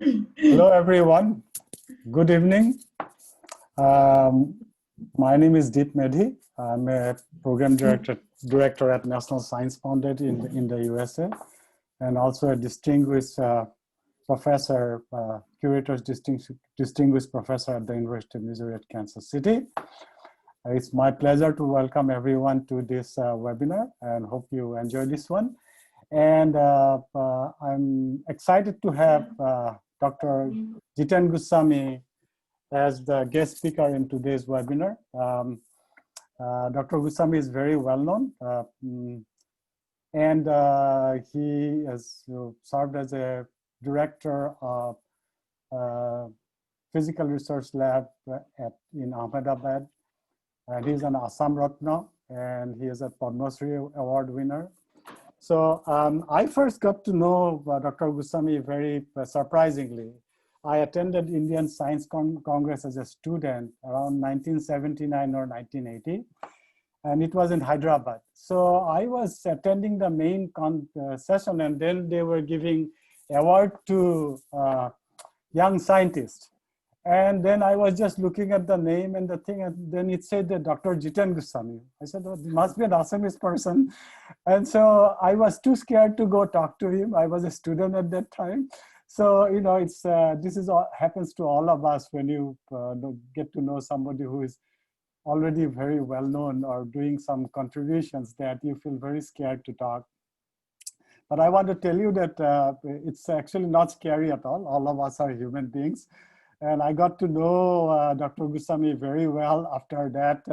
Hello, everyone. Good evening. My name is Medhi. I'm a program director at National Science Foundation in the USA, and also a distinguished professor, distinguished professor at the University of Missouri at Kansas City. It's my pleasure to welcome everyone to this webinar, and hope you enjoy this one. And I'm excited to have Dr. Jiten Goswami as the guest speaker in today's webinar. Dr. Goswami is very well known, and he has served as a director of physical research lab in Ahmedabad. And he's an Assam Ratna, and he is a Padma Shri Award winner. So I first got to know Dr. Goswami very surprisingly. I attended Indian Science Congress as a student around 1979 or 1980, and it was in Hyderabad. So I was attending the main session, and then they were giving award to young scientists. And then I was just looking at the name and the thing, and then it said that Dr. Jiten Goswami. I said, oh, it must be an Assamese person. And so I was too scared to go talk to him. I was a student at that time. So, you know, it's this is happens to all of us when you get to know somebody who is already very well known or doing some contributions that you feel very scared to talk. But I want to tell you that it's actually not scary at all. All of us are human beings. And I got to know Dr. Goswami very well after that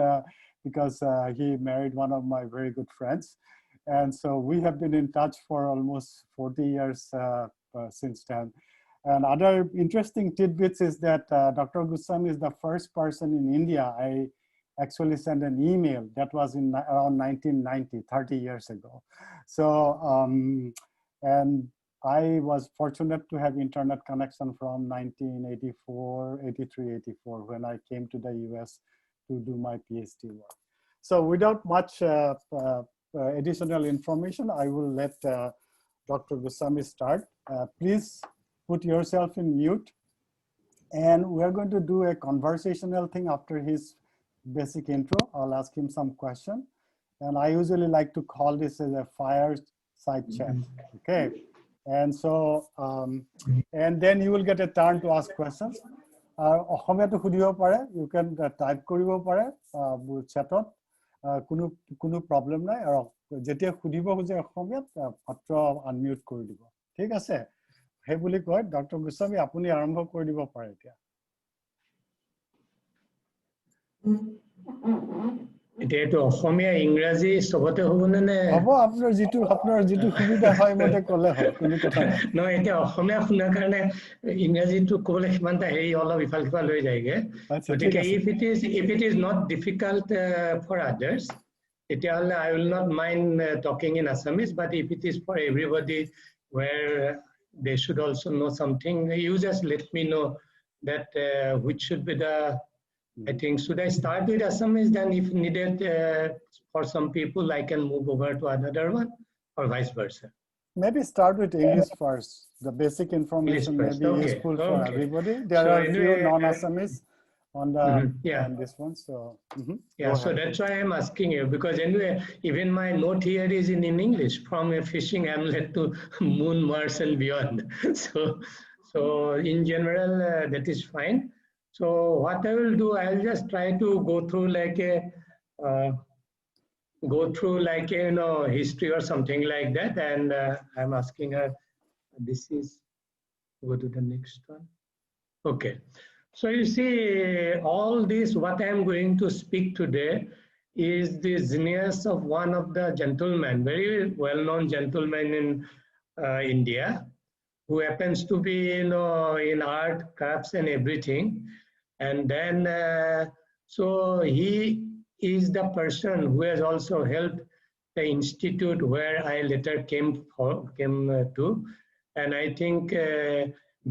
because he married one of my very good friends. And so we have been in touch for almost 40 years since then. And other interesting tidbits is that Dr. Goswami is the first person in India I actually sent an email. That was in around 1990, 30 years ago. So, and I was fortunate to have internet connection from 1984, 83, 84, when I came to the US to do my PhD work. So without much additional information, I will let Dr. Goswami start. Please put yourself in mute. And we're going to do a conversational thing after his basic intro. I'll ask him some question. And I usually like to call this as a fireside chat, okay? And so, and then you will get a turn to ask questions. You can type chat কোনো problem নাই আৰু যেতিয়া খুদিব খুজে অসমীয়াত মাত্ৰ unmute কৰি দিব ঠিক আছে হে বুলি কয় ডক্টৰ গোস্বামী আপুনি আৰম্ভ কৰি দিব পাৰে এতিয়া এটো অসমীয়া ইংৰাজী সবতে হ'বনে নে হ'ব আপোনাৰ যিটো সুবিধা হয় মতে ক'লে হয় কোনো কথা নাই ন এটা অসমীয়া শুনাৰ কাৰণে ইংৰাজীটো ক'বলৈ কিমানটা হেৰি অলপ ইফাল সিফাল হৈ যায়গে গতিকে if it is not difficult for others তেতিয়াহ'লে I will not mind talking in Assamese but if it is for everybody where they should also know something you just let me know that which should be the I think should I start with Assamese then if needed for some people I can move over to another one or vice versa. Maybe start with English first. The basic information may be useful for everybody. There are a few non-Assamese on the on this one. So yeah, so that's why I'm asking you because anyway, even my note here is in English from a fishing hamlet to moon, Mars, and beyond. So in general, that is fine. So what I will do, I'll just try to go through like a you know history or something like that, and I'm asking her. This is go to the next one. Okay, so you see all this. What I'm going to speak today is the genius of one of the gentlemen, very well-known gentleman in India, who happens to be you know in art, crafts, and everything. And then, so he is the person who has also helped the institute where I later came to. And I think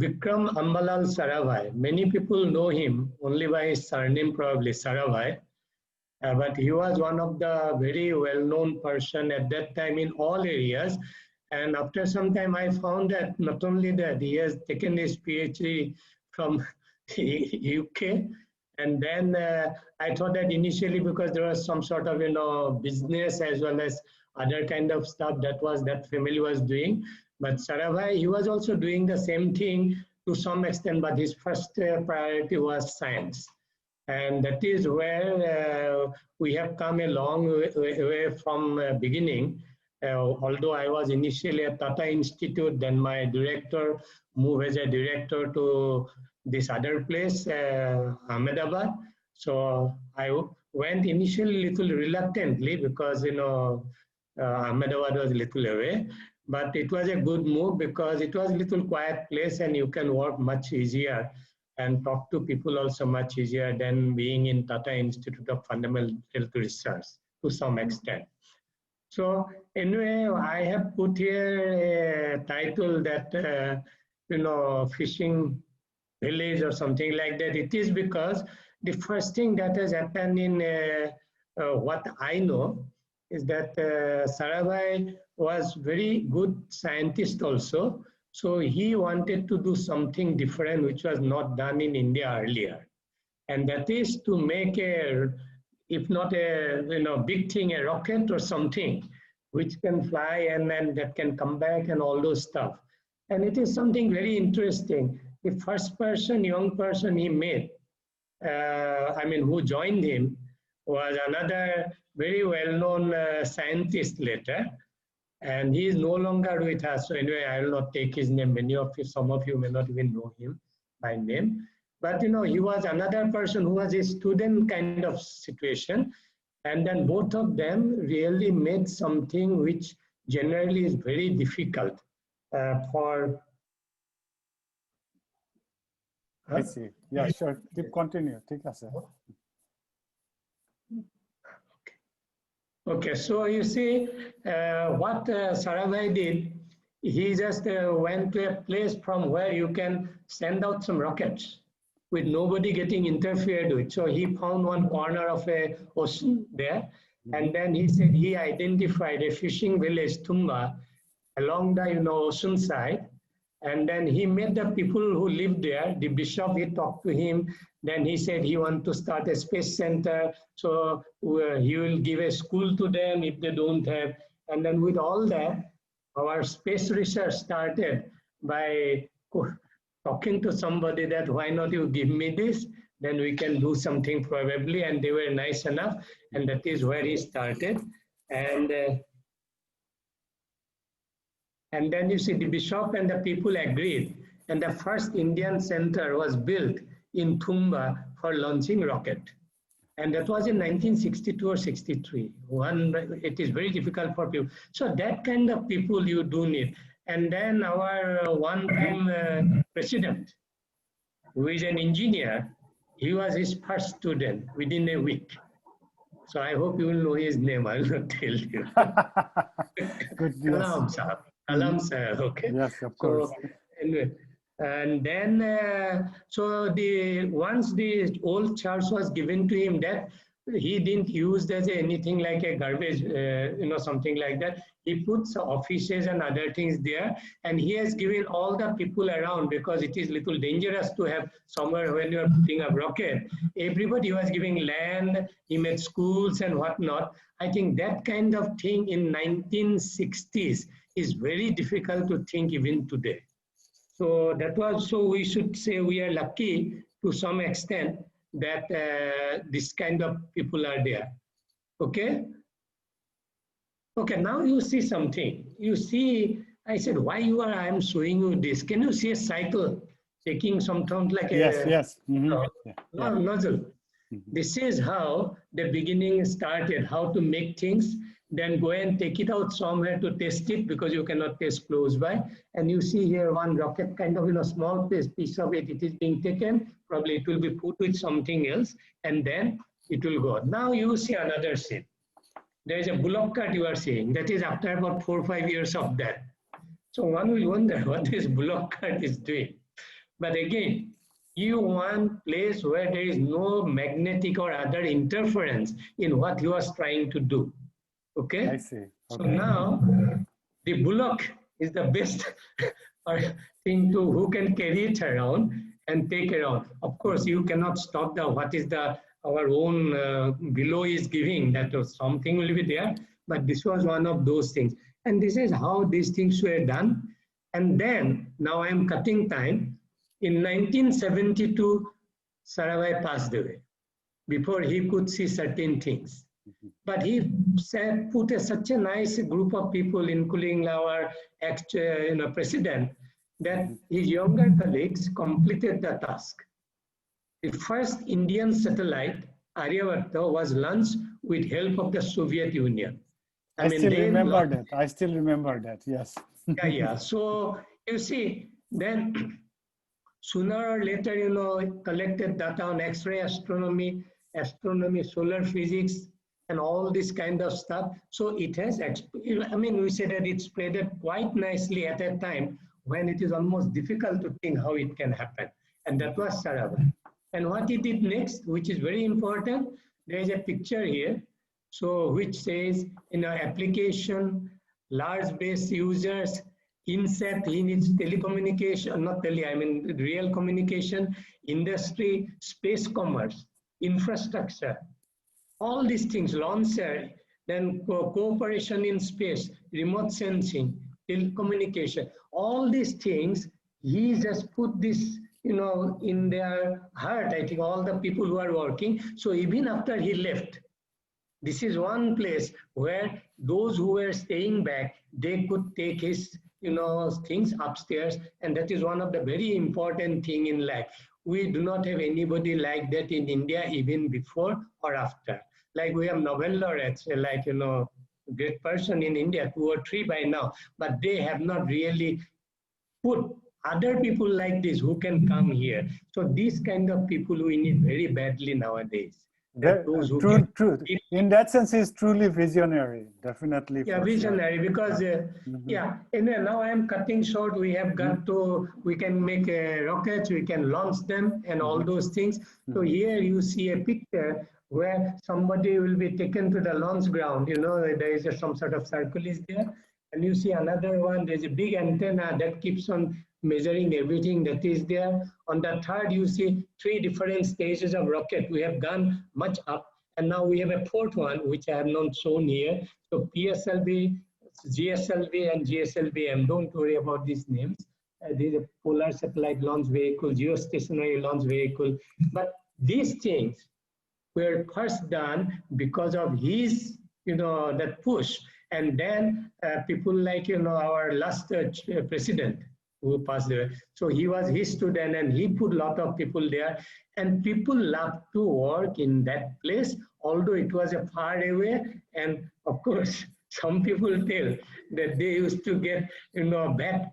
Vikram Ambalal Saravai, many people know him only by his surname probably, Saravai. But he was one of the very well-known person at that time in all areas. And after some time, I found that not only that, he has taken his PhD from UK, and then I thought that initially because there was some sort of business as well as other kind of stuff that family was doing. But Sarabhai, he was also doing the same thing to some extent, but his first priority was science. And that is where we have come a long way from beginning. Although I was initially at Tata Institute, then my director moved as a director to this other place, Ahmedabad. So I went initially little reluctantly because Ahmedabad was a little away, but it was a good move because it was a little quiet place and you can work much easier and talk to people also much easier than being in Tata Institute of Fundamental Research to some extent. So anyway, I have put here a title that, fishing village or something like that. It is because the first thing that has happened in what I know is that Sarabhai was very good scientist also. So he wanted to do something different which was not done in India earlier. And that is to make a, if not a big thing, a rocket or something which can fly and then that can come back and all those stuff. And it is something very interesting. The first person, young person he met, who joined him was another very well-known scientist later. And he is no longer with us. So anyway, I will not take his name. Many of you, some of you may not even know him by name. But he was another person who was a student kind of situation. And then both of them really made something which generally is very difficult for. I see. Yeah, sure. Keep continue. Take us. Okay, so you see what Sarabhai did, he just went to a place from where you can send out some rockets with nobody getting interfered with. So he found one corner of a ocean there, and then he said he identified a fishing village, Tumba, along the ocean side. And then he met the people who lived there. The bishop, he talked to him. Then he said he wants to start a space center. So he will give a school to them if they don't have. And then with all that, our space research started by talking to somebody that why not you give me this? Then we can do something probably. And they were nice enough. And that is where he started. And then you see the bishop and the people agreed. And the first Indian center was built in Tumba for launching rocket. And that was in 1962 or 63. It is very difficult for people. So that kind of people you do need. And then our one-time president, who is an engineer, he was his first student within a week. So I hope you will know his name. I will not tell you. Good news. Alam sir, okay. Yes, of course. So, anyway, and then once the old church was given to him, that he didn't use it as anything like a garbage, something like that. He puts offices and other things there, and he has given all the people around, because it is little dangerous to have somewhere when you are putting a rocket. Everybody was giving land, he made schools and whatnot. I think that kind of thing in 1960s is very difficult to think even today. So that was, so we should say we are lucky to some extent that this kind of people are there. Okay? Okay, now you see something. You see, I said, why I am showing you this. Can you see a cycle taking some sound like nozzle? This is how the beginning started, how to make things, then go and take it out somewhere to test it, because you cannot test close by. And you see here one rocket kind of, small piece of it is being taken. Probably it will be put with something else, and then it will go. Now you see another scene. There is a bullock cart you are seeing. That is after about 4 or 5 years of that. So one will wonder what this bullock cart is doing. But again, you want place where there is no magnetic or other interference in what you are trying to do. Okay? I see. Okay. So now the bullock is the best thing to who can carry it around and take around. Of course, you cannot stop the what is the our own below is giving, that something will be there, but this was one of those things. And this is how these things were done. And then, now I am cutting time. In 1972, Sarabhai passed away before he could see certain things. But he put such a nice group of people, including our president, that his younger colleagues completed the task. The first Indian satellite, Aryabhatta, was launched with help of the Soviet Union. I still remember that. I still remember that, yes. Yeah. So you see, then sooner or later, collected data on X-ray astronomy, solar physics, and all this kind of stuff. So it has, we say that it spread quite nicely at a time when it is almost difficult to think how it can happen. And that was Sarabhai. And what he did next, which is very important, there is a picture here, so which says, application, large base users, INSET, he needs telecommunication, not tele, real communication, industry, space commerce, infrastructure, all these things, launcher, then cooperation in space, remote sensing, telecommunication, all these things, he just put this, in their heart, I think, all the people who are working. So even after he left, this is one place where those who were staying back, they could take his, things upstairs. And that is one of the very important thing in life. We do not have anybody like that in India, even before or after. Like we have Nobel laureates, like, great person in India, 2 or 3 by now, but they have not really put other people like this who can come here. So these kind of people we need very badly nowadays. True. In that sense, he's truly visionary, definitely. Yeah, visionary, sure. Because anyway, now I am cutting short. We have got to, we can make rockets, we can launch them and all those things. So here you see a picture where somebody will be taken to the launch ground. There is some sort of circle is there. And you see another one, there's a big antenna that keeps on measuring everything that is there. On the third, you see 3 different stages of rocket. We have gone much up, and now we have a 4th one, which I have not shown here. So PSLV, GSLV, and GSLVM. Don't worry about these names. There's a polar satellite launch vehicle, geostationary launch vehicle. But these things were first done because of his, that push. And then people like, our last president who passed away. So he was his student and he put a lot of people there. And people loved to work in that place, although it was a far away. And of course, some people tell that they used to get, bad,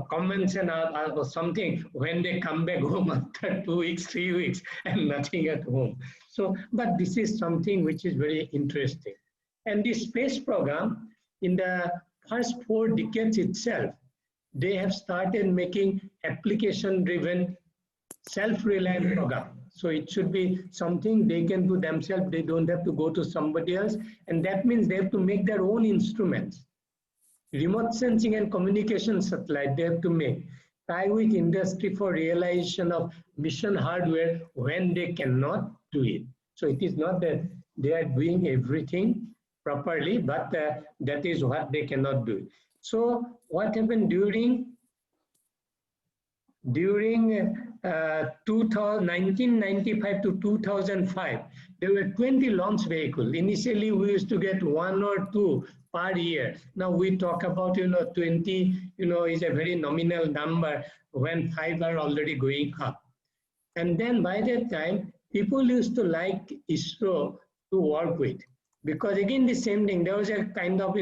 comments and or something when they come back home after 2 weeks, 3 weeks and nothing at home. So, but this is something which is very interesting. And the space program, in the first 4 decades itself, they have started making application-driven, self-reliant program. So it should be something they can do themselves. They don't have to go to somebody else. And that means they have to make their own instruments. Remote sensing and communication satellite, they have to make. Tie with industry for realization of mission hardware when they cannot do it. So it is not that they are doing everything properly, but that is what they cannot do. So what happened during 1995 to 2005, there were 20 launch vehicles. Initially, we used to get 1 or 2 per year. Now we talk about, 20, is a very nominal number when 5 are already going up. And then by that time, people used to like ISRO to work with. Because again, the same thing, there was a kind of,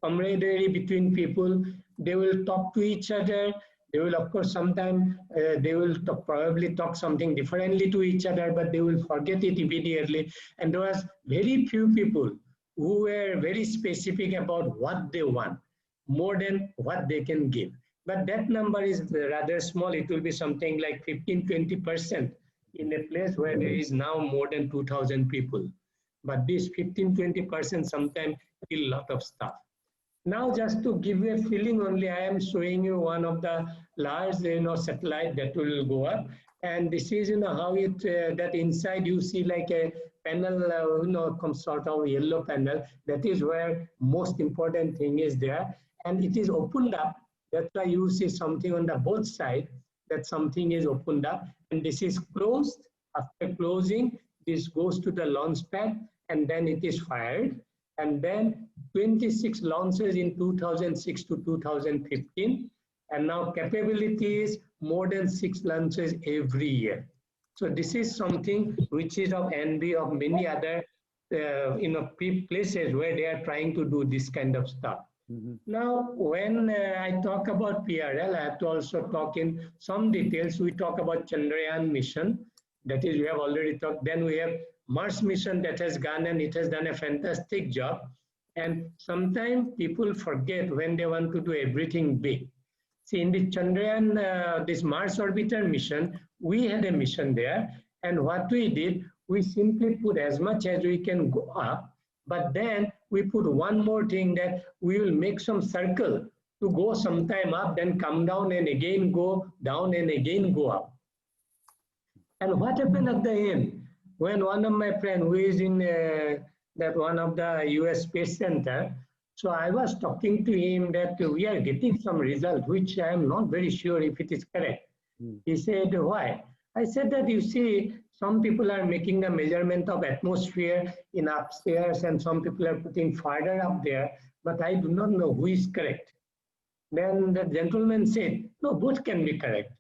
camaraderie between people. They will talk to each other. They will, of course, sometimes they will probably talk something differently to each other, but they will forget it immediately. And there was very few people who were very specific about what they want, more than what they can give. But that number is rather small. It will be something like 15–20% in a place where there is now more than 2,000 people. But this 15–20% sometimes kill a lot of stuff. Now, just to give you a feeling only, I am showing you one of the large, satellite that will go up. And this is, how it, that inside you see like a panel, some sort of yellow panel. That is where most important thing is there. And it is opened up. That's why you see something on the both side, that something is opened up. And this is closed. After closing, this goes to the launch pad and then it is fired. And then 26 launches in 2006 to 2015. And now capability is more than 6 launches every year. So this is something which is of envy of many other places where they are trying to do this kind of stuff. Now, when I talk about PRL, I have to also talk in some details. We talk about Chandrayaan mission, that is, we have already talked. Then we have Mars mission that has gone and it has done a fantastic job. And sometimes people forget when they want to do everything big. See, in the Chandrayaan, this Mars orbiter mission, we had a mission there. And what we did, we simply put as much as we can go up. But then we put one more thing, that we will make some circle to go sometime up, then come down and again go down and again go up. And what happened at the end? When one of my friends who is in that one of the US Space Center, so I was talking to him that we are getting some result, which I am not very sure if it is correct. He said, why? I said that, you see, some people are making the measurement of atmosphere in upstairs and some people are putting farther up there, but I do not know who is correct. Then the gentleman said, no, both can be correct.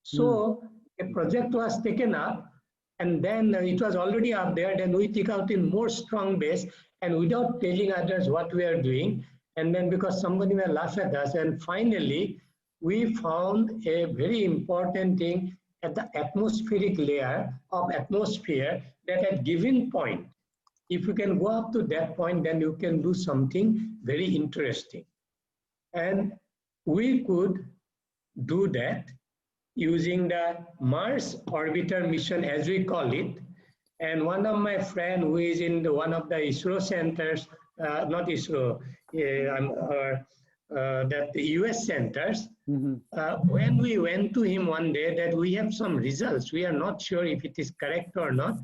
So a project was taken up and then it was already up there. Then we took out in more strong base and without telling others what we are doing. And then because somebody will laugh at us, and finally we found a very important thing at the atmospheric layer of atmosphere, that at given point, if you can go up to that point, then you can do something very interesting. And we could do that using the Mars orbiter mission, as we call it. And one of my friends who is in one of the ISRO centers, not ISRO, that the US centers, when we went to him one day that we have some results, we are not sure if it is correct or not.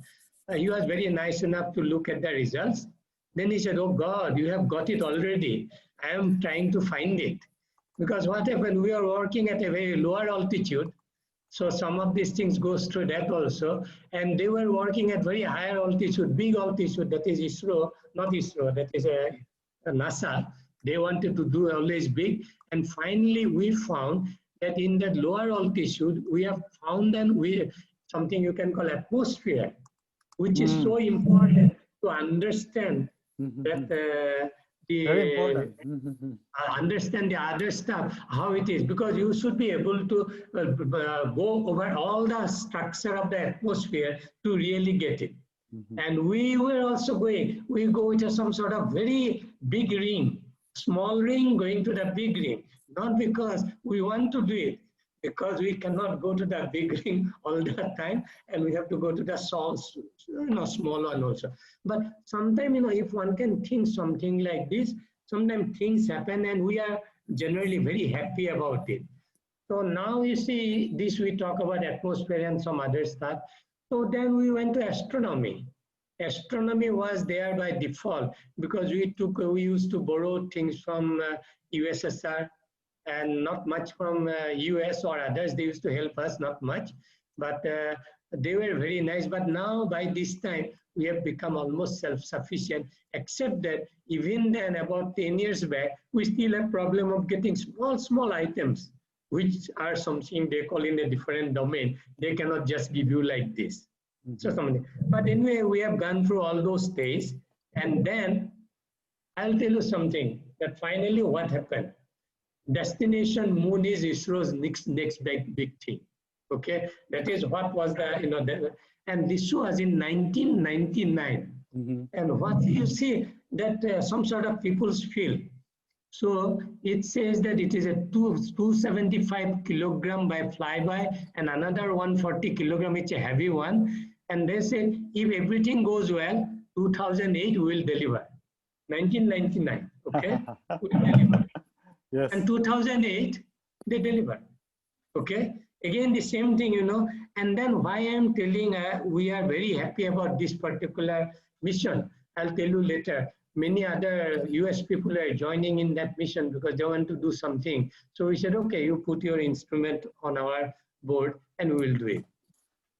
He was very nice enough to look at the results. Then he said, oh God, you have got it already. I am trying to find it. Because what happened, we are working at a very lower altitude. So some of these things goes through that also. And they were working at very higher altitude, big altitude, that is ISRO, not ISRO, that is a NASA. They wanted to do always big. And finally, we found that in that lower altitude, we have found something you can call atmosphere, which is so important to understand that very important. Understand the other stuff, how it is, because you should be able to go over all the structure of the atmosphere to really get it. And we were also we go with some sort of very big ring, small ring going to the big ring, not because we want to do it, because we cannot go to the big ring all the time, and we have to go to the small one also. But sometimes, if one can think something like this, sometimes things happen and we are generally very happy about it. So now you see this, we talk about atmosphere and some other stuff. So then we went to astronomy. Astronomy was there by default because we used to borrow things from USSR and not much from US or others. They used to help us, not much, but they were very nice. But now by this time, we have become almost self-sufficient, except that even then, about 10 years back, we still have problem of getting small items, which are something they call in a different domain. They cannot just give you like this. So something. But anyway, we have gone through all those days. And then I'll tell you something, that finally what happened. Destination Moon is ISRO's next big thing. Okay, that is what was the, and this was in 1999. And what you see that some sort of people's feel. So it says that it is a 275 kilogram by flyby and another 140 kilogram, it's a heavy one. And they say if everything goes well, 2008 we will deliver. 1999. Okay, we delivered. Yes. And 2008, they delivered. Okay, again the same thing, and then why I'm telling we are very happy about this particular mission. I'll tell you later. Many other US people are joining in that mission because they want to do something. So we said, okay, you put your instrument on our board and we will do it.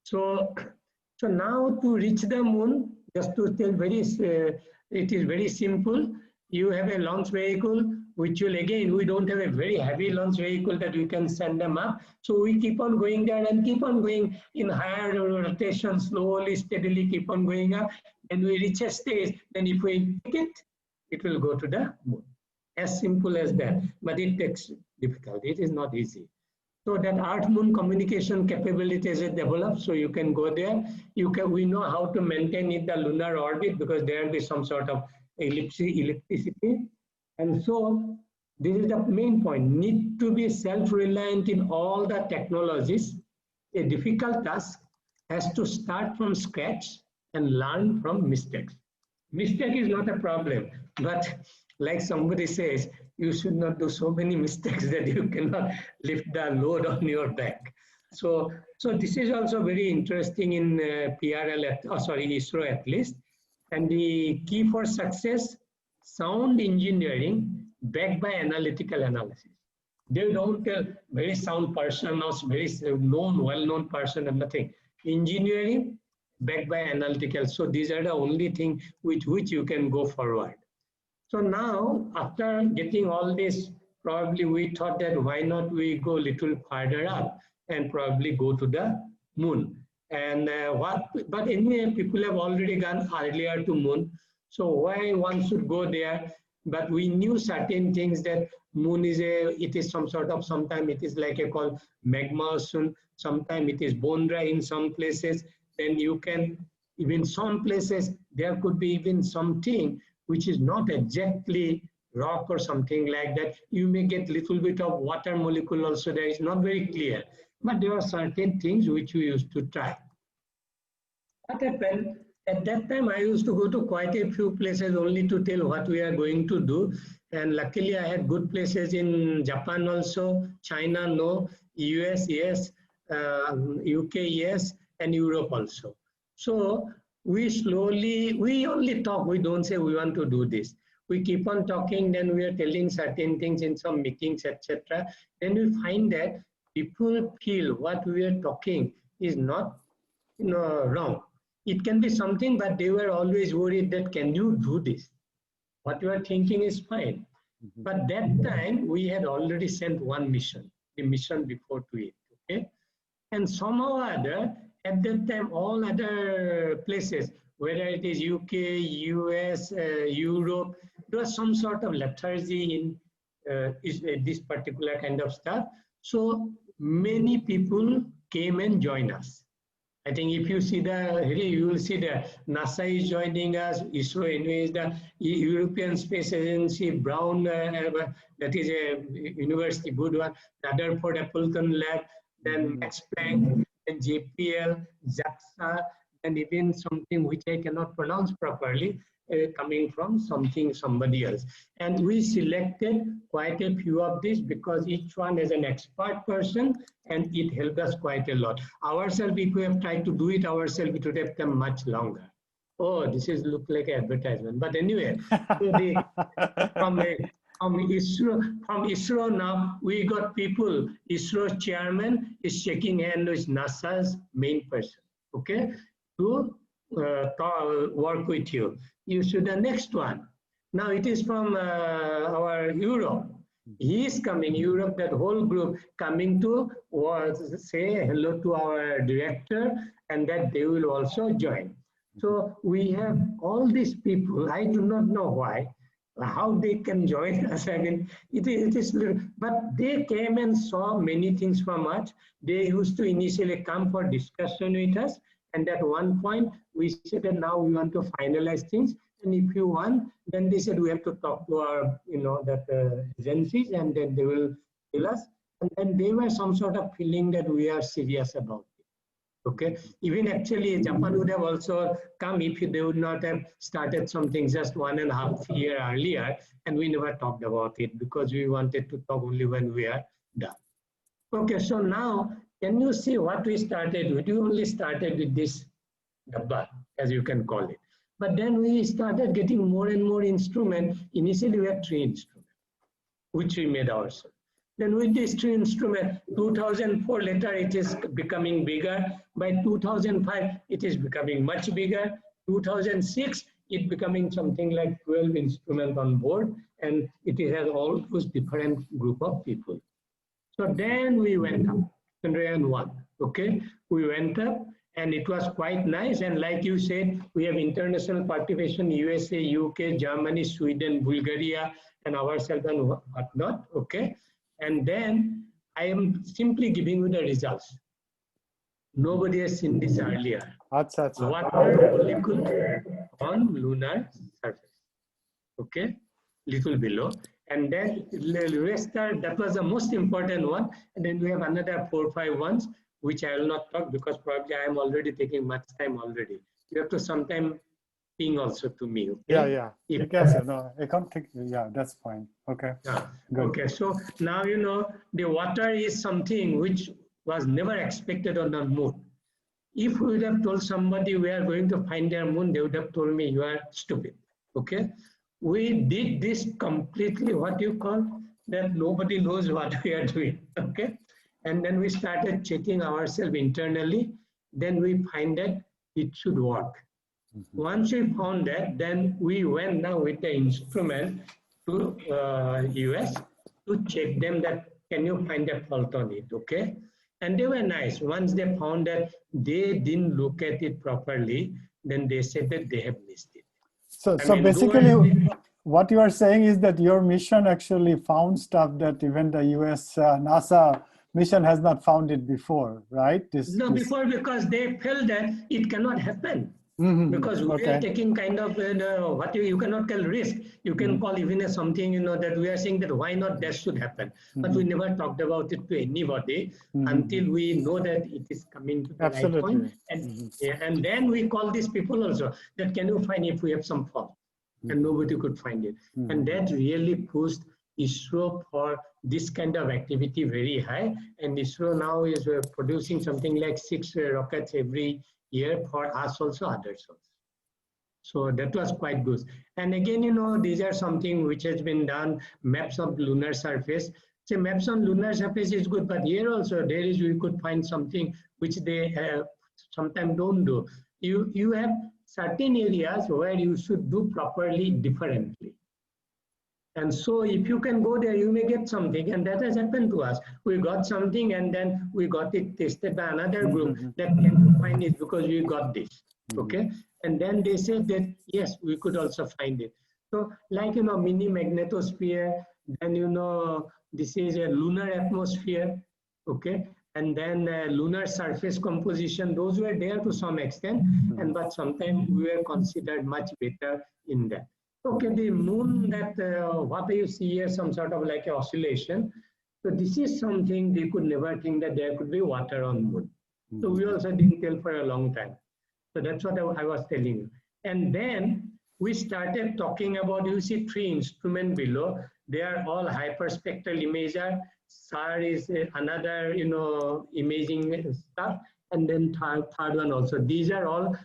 So, so now to reach the moon, just to tell it is very simple. You have a launch vehicle, which will again, we don't have a very heavy launch vehicle that we can send them up. So we keep on going there and keep on going in higher rotation, slowly, steadily keep on going up. And we reach a stage, then if we pick it, it will go to the moon. As simple as that, but it takes difficulty. It is not easy. So that Earth-Moon communication capabilities is developed, so you can go there. We know how to maintain in the lunar orbit because there will be some sort of electricity. And so this is the main point. Need to be self-reliant in all the technologies. A difficult task has to start from scratch and learn from mistakes. Mistake is not a problem, but like somebody says, you should not do so many mistakes that you cannot lift the load on your back. So this is also very interesting in PRL, ISRO at least. And the key for success, sound engineering backed by analytical analysis. They don't tell very sound person or very well-known person and nothing. Engineering backed by analytical. So these are the only thing which you can go forward. So now, after getting all this, probably we thought that why not we go a little farther up and probably go to the moon. And but anyway, people have already gone earlier to moon. So why one should go there? But we knew certain things that moon it is some sort of, sometimes it is like a called magma soon, sometimes it is bone dry in some places. Then you can, even some places, there could be even something which is not exactly rock or something like that. You may get little bit of water molecule also, that is not very clear. But there are certain things which we used to try. What happened? At that time, I used to go to quite a few places only to tell what we are going to do. And luckily, I had good places in Japan also, China, no, US, yes, UK, yes, and Europe also. So we only talk, we don't say we want to do this. We keep on talking, then we are telling certain things in some meetings, etc. Then we find that people feel what we are talking is not wrong. It can be something, but they were always worried that can you do this? What you are thinking is fine. But that time we had already sent one mission, the mission before to it. Okay, and somehow or other, at that time, all other places, whether it is UK, US, Europe, there was some sort of lethargy in this particular kind of stuff. So many people came and joined us. I think if you see you will see the NASA is joining us, ISRO anyways, the European Space Agency, Brown, that is a university, good one, Rutherford Appleton Lab, then Max Planck, and JPL, JAXA, and even something which I cannot pronounce properly, coming from somebody else. And we selected quite a few of these because each one is an expert person and it helped us quite a lot. Ourselves, if we have tried to do it ourselves, it would have come much longer. Oh, this is look like an advertisement. But anyway, from ISRO now, we got people, ISRO chairman is shaking hand with NASA's main person, okay, to work with you. You should the next one. Now it is from our Europe. He is coming, Europe, that whole group coming to say hello to our director and that they will also join. So we have all these people, I do not know why, how they can join us. I mean, it is little, but they came and saw many things from us. They used to initially come for discussion with us. And at one point, we said that now we want to finalize things. And if you want, then they said we have to talk to our, agencies, and then they will tell us. And then they were some sort of feeling that we are serious about it. Okay, even actually Japan would have also come if they would not have started something just 1.5 years earlier, and we never talked about it because we wanted to talk only when we are done. Okay, so now can you see what we started with? We only started with this dabba, as you can call it. But then we started getting more and more instruments. Initially we had 3 instruments, which we made ourselves. Then with these 3 instruments, 2004 later it is becoming bigger. By 2005 it is becoming much bigger. 2006 it becoming something like 12 instruments on board, and it has all those different group of people. So then we went up, Chandrayaan 1, okay? We went up and it was quite nice. And like you said, we have international participation, USA, UK, Germany, Sweden, Bulgaria, and ourselves and whatnot, okay? And then I am simply giving you the results. Nobody has seen this earlier. Water molecule on lunar surface, okay? Little below. And then that was the most important one. And then we have another 4 or 5 ones, which I will not talk because probably I am already taking much time already. You have to sometime ping also to me. Okay? Yeah. You can say, no, I can't take, yeah, that's fine. Okay. Okay, so now you know the water is something which was never expected on the moon. If we would have told somebody we are going to find their moon, they would have told me you are stupid. Okay. We did this completely, what you call, that nobody knows what we are doing, okay? And then we started checking ourselves internally, then we find that it should work. Once we found that, then we went now with the instrument to US to check them that, can you find a fault on it, okay? And they were nice. Once they found that they didn't look at it properly, then they said that they have missed it. So basically, what you are saying is that your mission actually found stuff that even the US NASA mission has not found it before, right? Before, because they felt that it cannot happen. Because we are taking kind of what you cannot call risk. You can call even something, that we are saying that why not that should happen. But we never talked about it to anybody until we know that it is coming to the right point. And then we call these people also that can you find if we have some fault. And nobody could find it. And that really pushed ISRO for this kind of activity very high. And ISRO now is producing something like 6 rockets every year for us also, others also. So that was quite good. And again, these are something which has been done, maps of lunar surface. So maps on lunar surface is good, but here also there is, we could find something which they sometimes don't do. You have certain areas where you should do properly differently. And so if you can go there, you may get something, and that has happened to us. We got something and then we got it tested by another group that can find it because we got this, okay? And then they said that, yes, we could also find it. So like, mini magnetosphere, then, this is a lunar atmosphere, okay? And then lunar surface composition, those were there to some extent, but sometimes we were considered much better in that. Okay, the moon, that what you see here, some sort of like an oscillation. So this is something they could never think that there could be water on moon. So we also didn't tell for a long time. So that's what I was telling you. And then we started talking about, you see 3 instruments below. They are all hyperspectral imager. SAR is another, imaging stuff. And then third one also. These are all,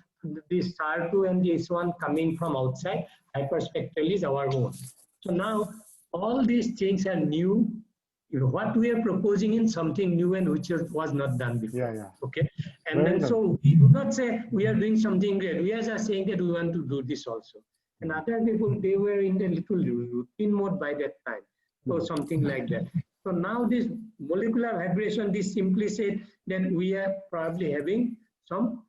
this SAR2 and this one coming from outside. Hyperspectral is our own. So now all these things are new. What we are proposing in something new and which was not done before. Okay. And then so we do not say we are doing something great. We are just saying that we want to do this also. And other people, they were in the little routine mode by that time. So something like that. So now this molecular vibration, this simply said that we are probably having some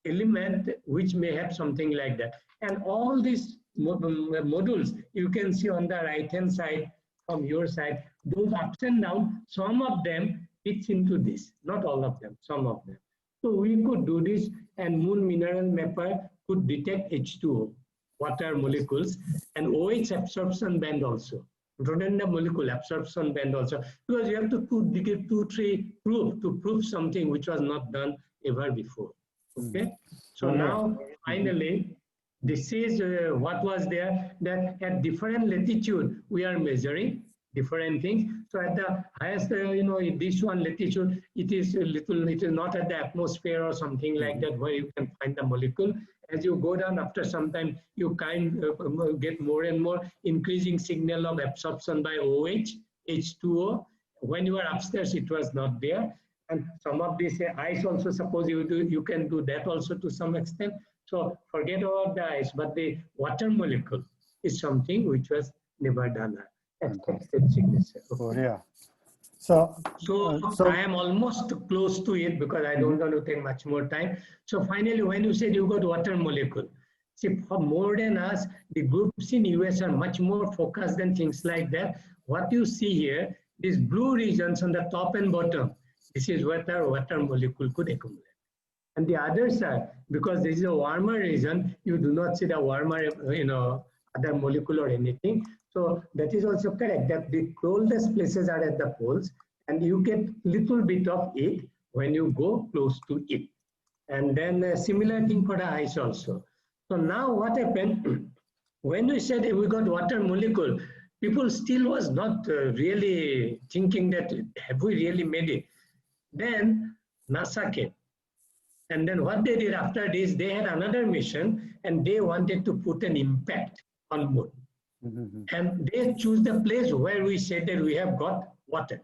element which may have something like that. And all these modules you can see on the right hand side from your side, those ups and downs, some of them fits into this, not all of them, some of them. So we could do this, and moon mineral mapper could detect H2O, water molecules, and OH absorption band also. Rhodantha molecule absorption band also, because you have to get 2, 3 proof to prove something which was not done ever before. Okay, so now finally, this is what was there, that at different latitude we are measuring different things. So at the highest, in this one latitude, it is it is not at the atmosphere or something like that where you can find the molecule. As you go down, after some time, you get more and more increasing signal of absorption by OH, H2O. When you are upstairs, it was not there. And some of these ice also, suppose you can do that also to some extent. So forget about the ice, but the water molecule is something which was never done at extent signature. Oh, yeah. So I am almost close to it because I don't want to take much more time. So finally, when you said you got water molecule, see, for more than us, the groups in US are much more focused than things like that. What you see here, these blue regions on the top and bottom, this is where the water molecule could accumulate. And the other side, because this is a warmer region, you do not see the warmer, other molecule or anything. So that is also correct, that the coldest places are at the poles, and you get little bit of it when you go close to it. And then a similar thing for the ice also. So now what happened, when we said we got water molecule, people still was not really thinking that have we really made it. Then NASA came. And then what they did after this, they had another mission and they wanted to put an impact on moon. And they choose the place where we said that we have got water.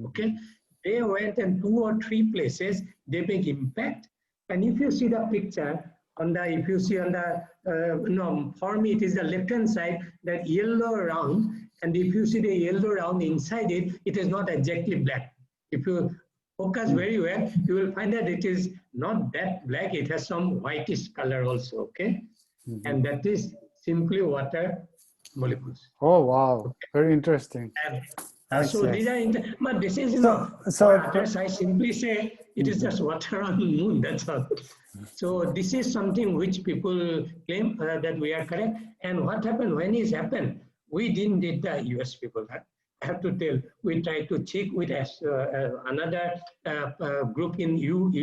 Okay, they went and 2 or 3 places, they make impact. And if you see the picture on the, if you see on the, for me it is the left hand side, that yellow round. And if you see the yellow round inside it, it is not exactly black. If you focus very well, you will find that it is not that black, it has some whitish color also, okay? And that is simply water molecules. Oh, wow, very interesting. And, so these are, but this is, others, I simply say it is just water on the moon, that's all. So this is something which people claim that we are correct. And what happened, when it happened, we didn't did the US people. I have to tell, we tried to check with another group in UP,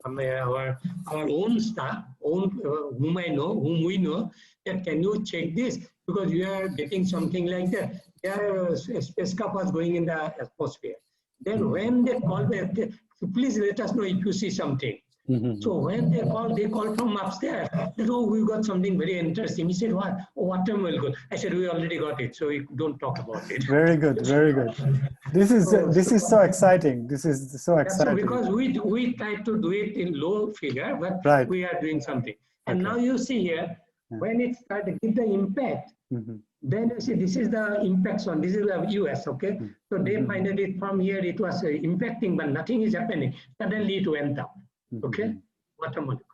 our own staff, whom we know, that can you check this? Because you are getting something like that. Their spacecraft was going in the atmosphere. Then when they called back, please let us know if you see something. So when they called from upstairs. Oh, we got something very interesting. He said, what? Oh, water molecule. I said, we already got it, so we don't talk about it. Very good, very good. This is so exciting. This is so exciting. So because we try to do it in low figure, but we are doing something. And now you see here, when it started to give the impact, then you see this is the impact zone. This is the US, okay? So they find that it from here it was impacting, but nothing is happening. Suddenly it went up. Okay, water molecule.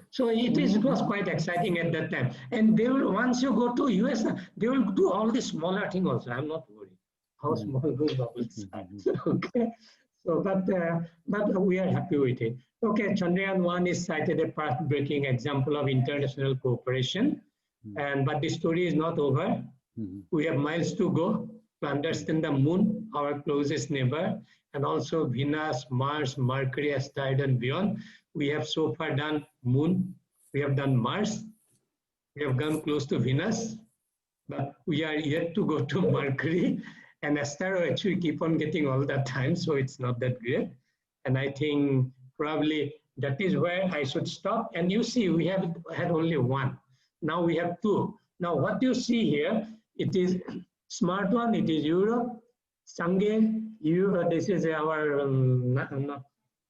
So it was quite exciting at that time. And they will, once you go to US, they will do all this smaller thing also. I'm not worried how small those bubbles are. Okay, so but we are happy with it. Okay, Chandrayaan 1 is cited a path-breaking example of international cooperation, but the story is not over. We have miles to go to understand the moon, our closest neighbor, and also Venus, Mars, Mercury, asteroid, and beyond. We have so far done moon, we have done Mars, we have gone close to Venus, but we are yet to go to Mercury, and asteroids we keep on getting all the time, so it's not that great. And I think probably that is where I should stop. And you see, we have had only 1. Now we have 2. Now what you see here, it is smart one, it is Europe, Sangye, this is our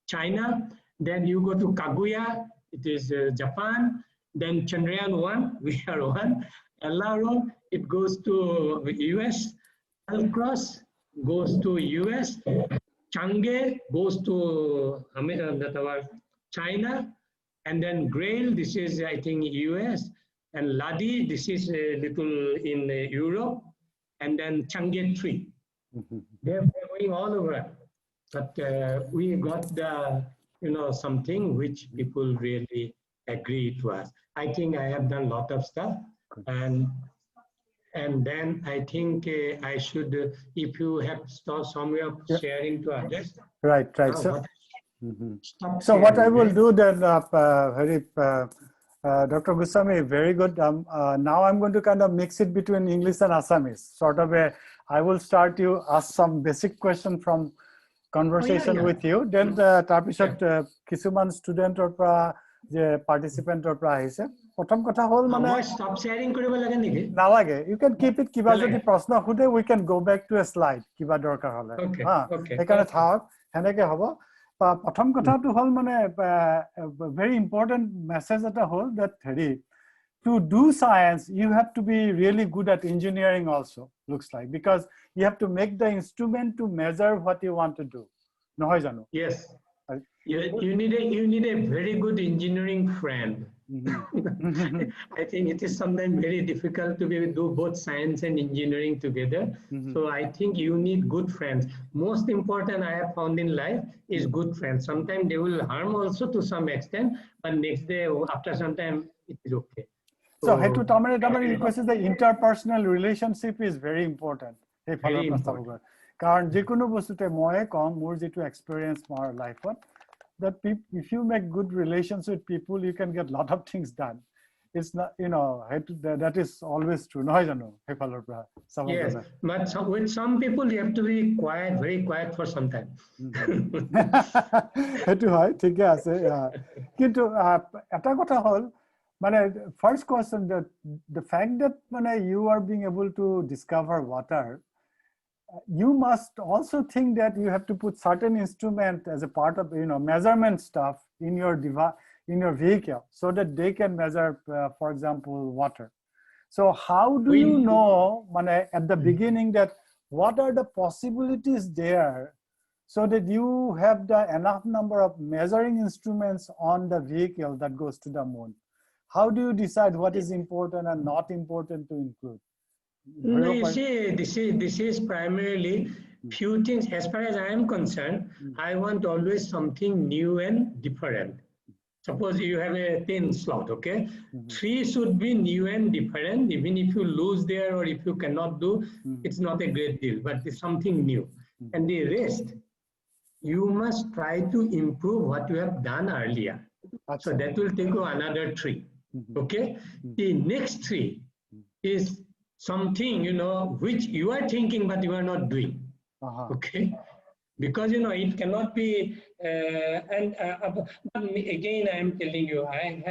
China. Then you go to Kaguya, it is Japan. Then Chandrayaan 1, we are 1. LRO, it goes to US. Alcross goes to US. Chang'e goes to China. And then Grail, this is I think US. And Ladi, this is a little in Europe. And then Chang'e 3. They're going all over, but we got the something which people really agree to us. I think I have done a lot of stuff, and and then I think I should, if you have some way of sharing to others. Right. So, stop so what I will do then, Dr. Goswami, very good. Now I'm going to kind of mix it between English and Assamese. Sort of I will start you ask some basic question from conversation with you. Then tarpisot kisuman student or participant or ahise. Prothom kotha hol mane stop sharing koribo lage niki? Nalage. You can keep it kiba jodi prashno hude, we can go back to a slide kiba dorkar hole. Okay. Ekane thak heneke hobo. Prothom kotha to hol mane very important message at a whole that to do science you have to be really good at engineering also, looks like, because you have to make the instrument to measure what you want to do. No, yes. You need a very good engineering friend. I think it is sometimes very difficult to do both science and engineering together. So I think you need good friends. Most important I have found in life is good friends. Sometimes they will harm also to some extent, but next day after some time it is okay. So hetu tamare request is the interpersonal relationship is very important. Very important. Karan jikono bostute moye kom mor jitu experience mar life that if you make good relations with people, you can get a lot of things done. It's not, that is always true. No, I don't know. Yes, but with some people, you have to be quiet, very quiet for some time. First question, the fact that you are being able to discover water, you must also think that you have to put certain instrument as a part of measurement stuff in your device, in your vehicle, so that they can measure, for example, water. So how do you know at the beginning that what are the possibilities there, so that you have the enough number of measuring instruments on the vehicle that goes to the moon? How do you decide what is important and not important to include? No, you see, this is primarily few things. As far as I am concerned, I want always something new and different. Suppose you have a 10 slot, okay? 3 should be new and different. Even if you lose there or if you cannot do, it's not a great deal, but it's something new. And the rest, you must try to improve what you have done earlier. So that will take you another 3, okay? The next 3 is something, which you are thinking, but you are not doing, okay? Because, it cannot be, again, I am telling you, I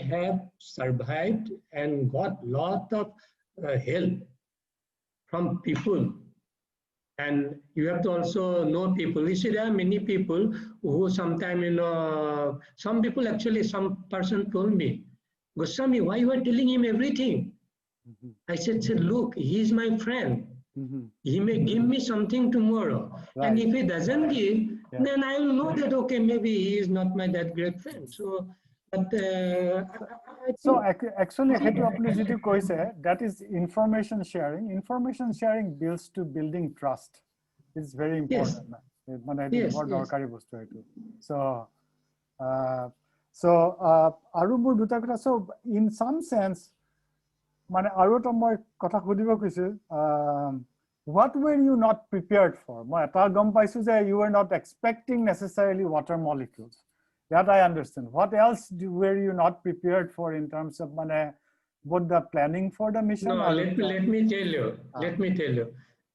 have survived and got lot of help from people. And you have to also know people. You see, there are many people who sometimes, some people actually, some person told me, Goswami, why you are telling him everything? I said, look, he's my friend. He may give me something tomorrow. And if he doesn't give, then I will know that, okay, maybe he is not my that great friend. So, but so actually, that is information sharing. Information sharing builds to building trust. It's very important. Yes. So in some sense, what were you not prepared for? You were not expecting necessarily water molecules. That I understand. What else were you not prepared for in terms of both the planning for the mission? No, let me tell you. Let me tell you.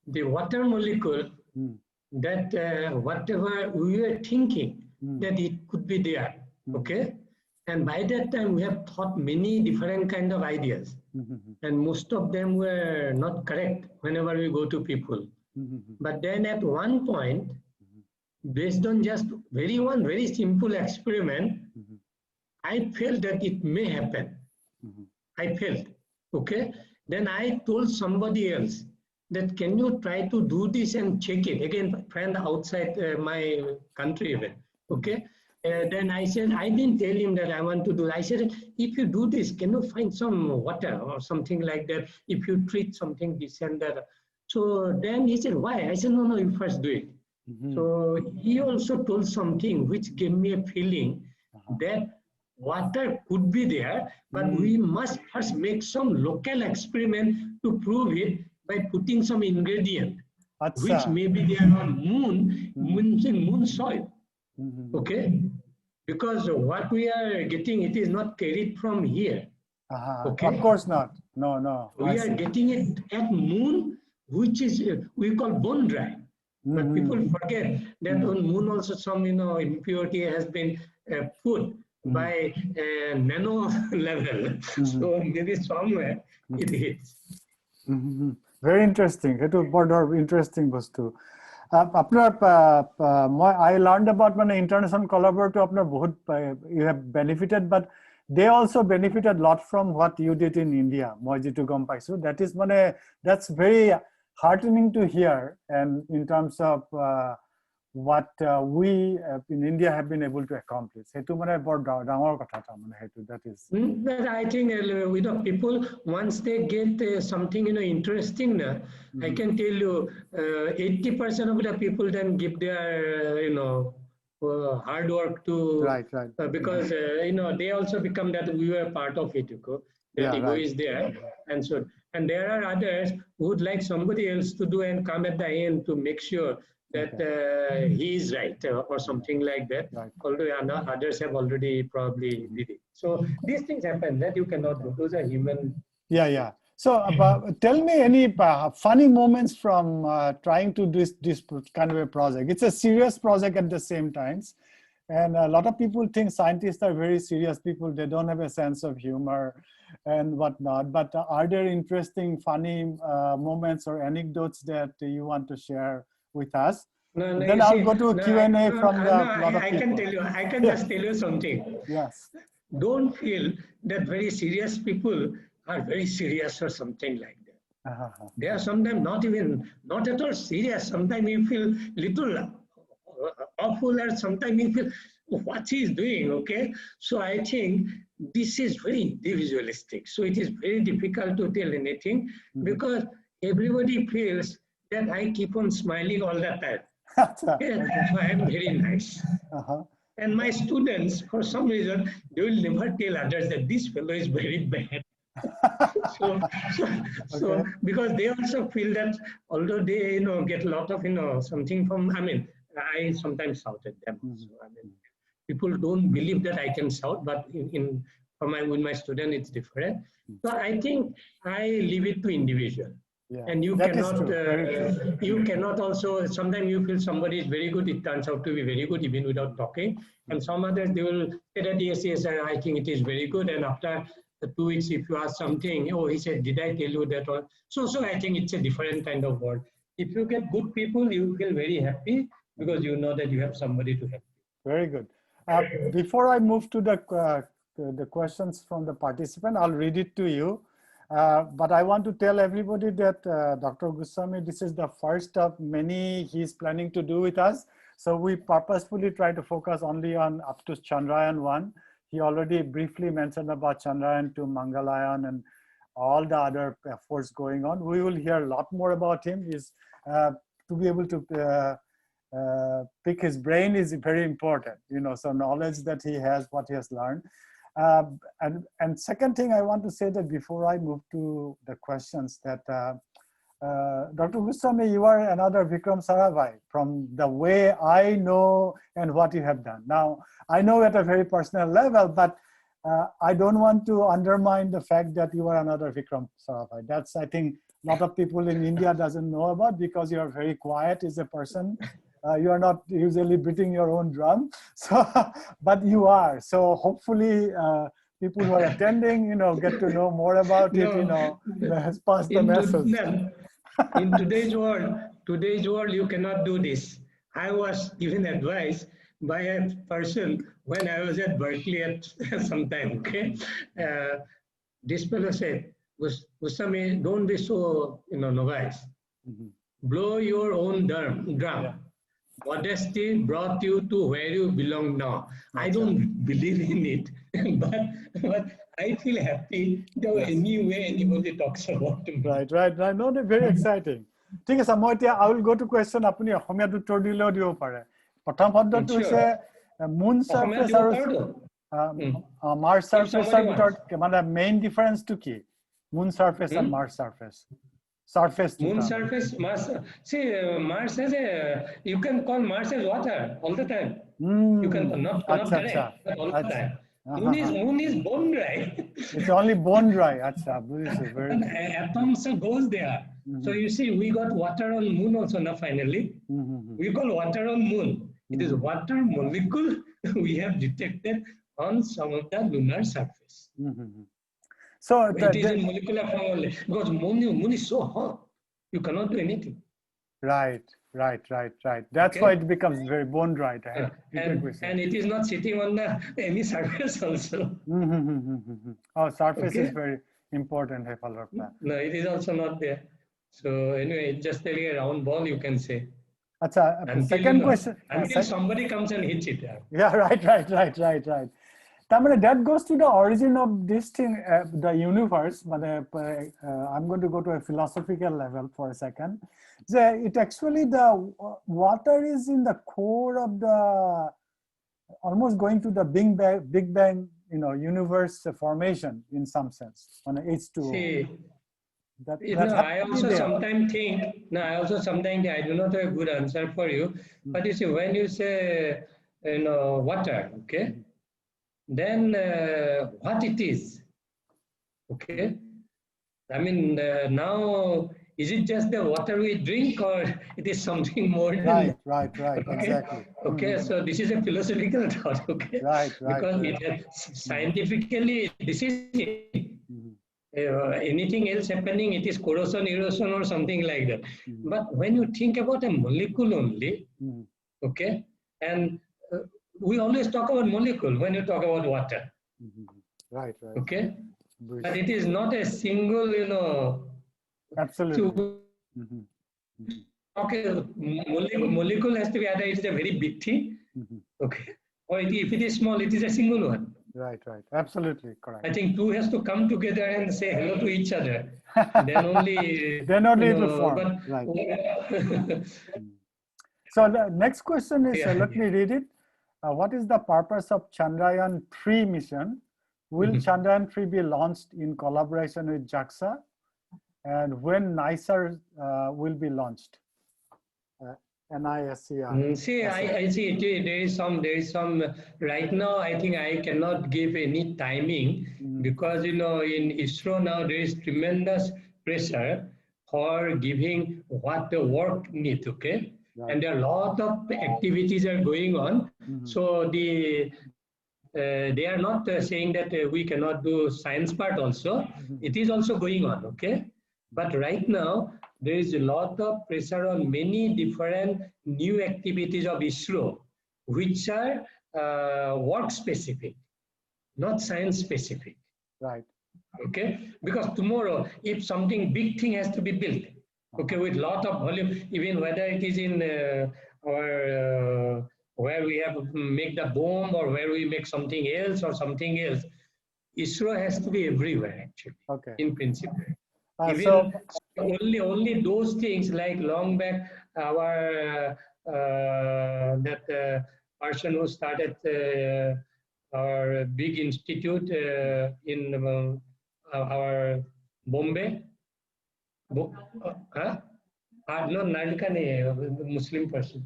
The water molecule, that whatever we were thinking, that it could be there. Okay? And by that time, we have thought many different kind of ideas. And most of them were not correct whenever we go to people. But then at one point, based on just one very simple experiment, I felt that it may happen. I felt, okay? Then I told somebody else that can you try to do this and check it? Again, friend outside my country even, okay? Then I said, I didn't tell him that I want to do. I said, if you do this, can you find some water or something like that? If you treat something this and that. So then he said, why? I said, no, you first do it. So he also told something which gave me a feeling that water could be there, but we must first make some local experiment to prove it by putting some ingredient, which may be there on moon soil. Okay, because what we are getting, it is not carried from here. Okay, of course not. No. We are getting it at moon, which is we call bone dry. But people forget that on moon also some impurity has been put by nano level. So maybe somewhere it hits. Very interesting. It was border interesting বস্তু. I learned about international collaborator. You have benefited, but they also benefited a lot from what you did in India. That is that's very heartening to hear, and in terms of what we in India have been able to accomplish. That is. But I think people, once they get something interesting, I can tell you 80% of the people then give their hard work to right. Because they also become that we were part of it. That ego is there, and so and there are others who would like somebody else to do and come at the end to make sure that he is right or something like that. Although others have already probably did it. So these things happen that you cannot do. Those are human. Yeah. So tell me any funny moments from trying to do this kind of a project. It's a serious project at the same time. And a lot of people think scientists are very serious people. They don't have a sense of humor and whatnot. But are there interesting, funny moments or anecdotes that you want to share with us? No, then I'll go to Q&A from the lot of I people. can tell you. I can just tell you something. Yes. Don't feel that very serious people are very serious or something like that. They are sometimes not at all serious. Sometimes you feel little awful, or sometimes you feel what he is doing. Okay, so I think this is very individualistic. So it is very difficult to tell anything because everybody feels that I keep on smiling all the time. So I am very nice. And my students, for some reason, they will never tell others that this fellow is very bad. So because they also feel that although they get a lot of something from, I sometimes shout at them. So, people don't believe that I can shout, but with my student it's different. So I think I leave it to individual. And you cannot also, sometimes you feel somebody is very good, it turns out to be very good even without talking. And some others, they will say that yes, I think it is very good. And after 2 weeks, if you ask something, oh, he said, did I tell you that? So I think it's a different kind of world. If you get good people, you feel very happy because you know that you have somebody to help you. Very good. Before I move to the questions from the participant, I'll read it to you. But I want to tell everybody that Dr. Goswami, this is the first of many he's planning to do with us. So we purposefully try to focus only on up to Chandrayaan 1. He already briefly mentioned about Chandrayaan 2, Mangalayaan, and all the other efforts going on. We will hear a lot more about him. To be able to pick his brain is very important, so knowledge that he has, what he has learned. And second thing I want to say that before I move to the questions that Dr. Goswami, you are another Vikram Sarabhai from the way I know and what you have done. Now, I know at a very personal level, but I don't want to undermine the fact that you are another Vikram Sarabhai. That's, I think, a lot of people in India doesn't know about because you are very quiet as a person. You are not usually beating your own drum, so but you are. So hopefully, people who are attending, get to know more about it. Pass the message. In today's world, you cannot do this. I was given advice by a person when I was at Berkeley at some time. Okay, this fellow said, "Goswami, don't be so novice. Blow your own drum. Yeah. Modesty brought you to where you belong now." I don't believe in it, but I feel happy that any way anybody talks about me. Right. No, they're very exciting. ঠিক আছে, I will go to question. আপুনি অসমীয়াত উত্তৰ দিলেও দিব পাৰে। প্ৰথম শব্দটো হৈছে moon surface আৰু Mars surface somebody are main difference to key moon surface and Mars surface. Surface to Moon surface, Mars. See, Mars has a. You can call Mars as water all the time. You can not correct, but all the time. Moon is bone dry. It's only bone dry. Acha, very and atoms goes there. So you see, we got water on moon also now finally. We call water on moon. It is water molecule we have detected on some of the lunar surface. So it is in molecular form only because moon is so hot, you cannot do anything. Right. That's why it becomes very bone dry. And it is not sitting on any surface also. Oh, surface is very important. No, it is also not there. So anyway, it's just a round ball, you can say. Achha, second question. Until somebody comes and hits it. Yeah, right. That goes to the origin of this thing, the universe. But I'm going to go to a philosophical level for a second. So it actually, the water is in the core of the, almost going to the Big Bang, universe formation in some sense on H2O. See, I also sometimes think, I do not have a good answer for you. But you see, when you say, water, okay? Then what it is, okay? I mean, now, is it just the water we drink or it is something more? Right, okay? Exactly. Okay, so this is a philosophical thought, okay? Right. Because it has, scientifically, this is it. Anything else happening, it is corrosion, erosion or something like that. But when you think about a molecule only, okay, and we always talk about molecule when you talk about water. Right. Okay, but it is not a single, Absolutely. Okay, molecule has to be either it's a very big thing, okay, or if it is small, it is a single one. Right. Absolutely correct. I think two has to come together and say hello to each other. Then only it will form. Right. So the next question is, let me read it. What is the purpose of Chandrayaan 3 mission? Will Chandrayaan 3 be launched in collaboration with JAXA? And when NICER will be launched? NISCR. See, I see there is some right now. I think I cannot give any timing because in ISRO now there is tremendous pressure for giving what the work needs. Okay, and there are a lot of activities are going on. So they are not saying that we cannot do science part also. It is also going on. Okay, but right now there is a lot of pressure on many different new activities of ISRO, which are work specific, not science specific. Right. Okay, because tomorrow, if something big thing has to be built, okay, with lot of volume, even whether it is in our where we have make the bomb or where we make something else, ISRO has to be everywhere actually. Okay. In principle. Even so only those things like long back our that person who started our big institute in our Bombay. No, Narlikani, Muslim person.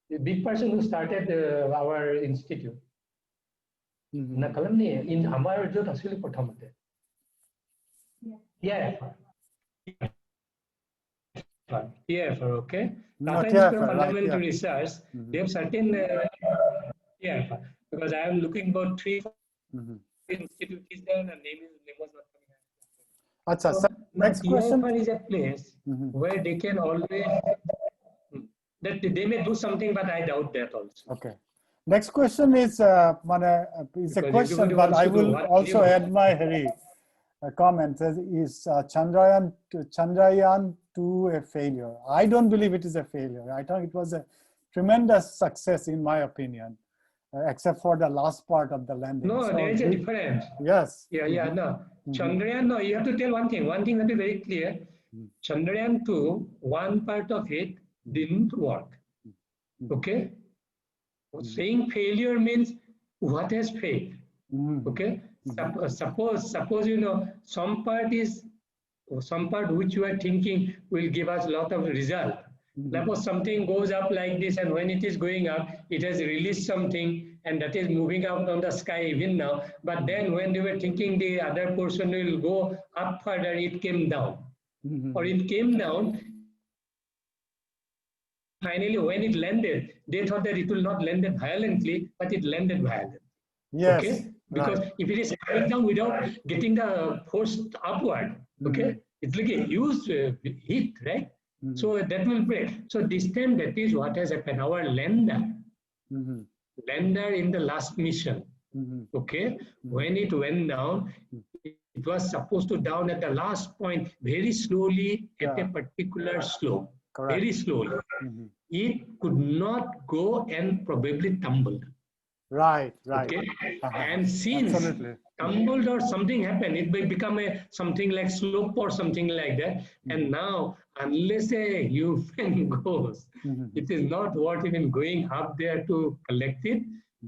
The big person who started our institute. Na kalam nahi in Amar jo asli prathamate. TFR, okay. Tata Institute of Fundamental Research. They have certain TFR because I am looking about 3 institute is there and name was not coming. Achha, so next question is a place where they can always that they may do something, but I doubt that also. Okay. Next question is a question, but I will also add my comment. Is Chandrayaan 2 a failure? I don't believe it is a failure. I thought it was a tremendous success in my opinion, except for the last part of the landing. No, so there is a difference. Yes. Yeah, no. Chandrayaan, no, you have to tell one thing. One thing that is very clear. Chandrayaan 2, one part of it didn't work. Okay? Saying failure means what has failed. Okay, suppose you know some part which you are thinking will give us a lot of result. Suppose something goes up like this, and when it is going up, it has released something, and that is moving out on the sky even now. But then when they were thinking the other portion will go up further, it came down. Or it came down. Finally, when it landed, they thought that it will not land violently, but it landed violently. Yes. Okay, because if it is coming down without getting the force upward, okay, it's like a huge heat, right? So that will break. So this time, that is what has happened. Our lander in the last mission, okay, when it went down, it was supposed to down at the last point very slowly at a particular slope. Correct. Very slowly. It could not go and probably tumbled. Right. Okay, and since tumbled or something happened, it may become something like slope or something like that. And now, unless a human goes, it is not worth even going up there to collect it.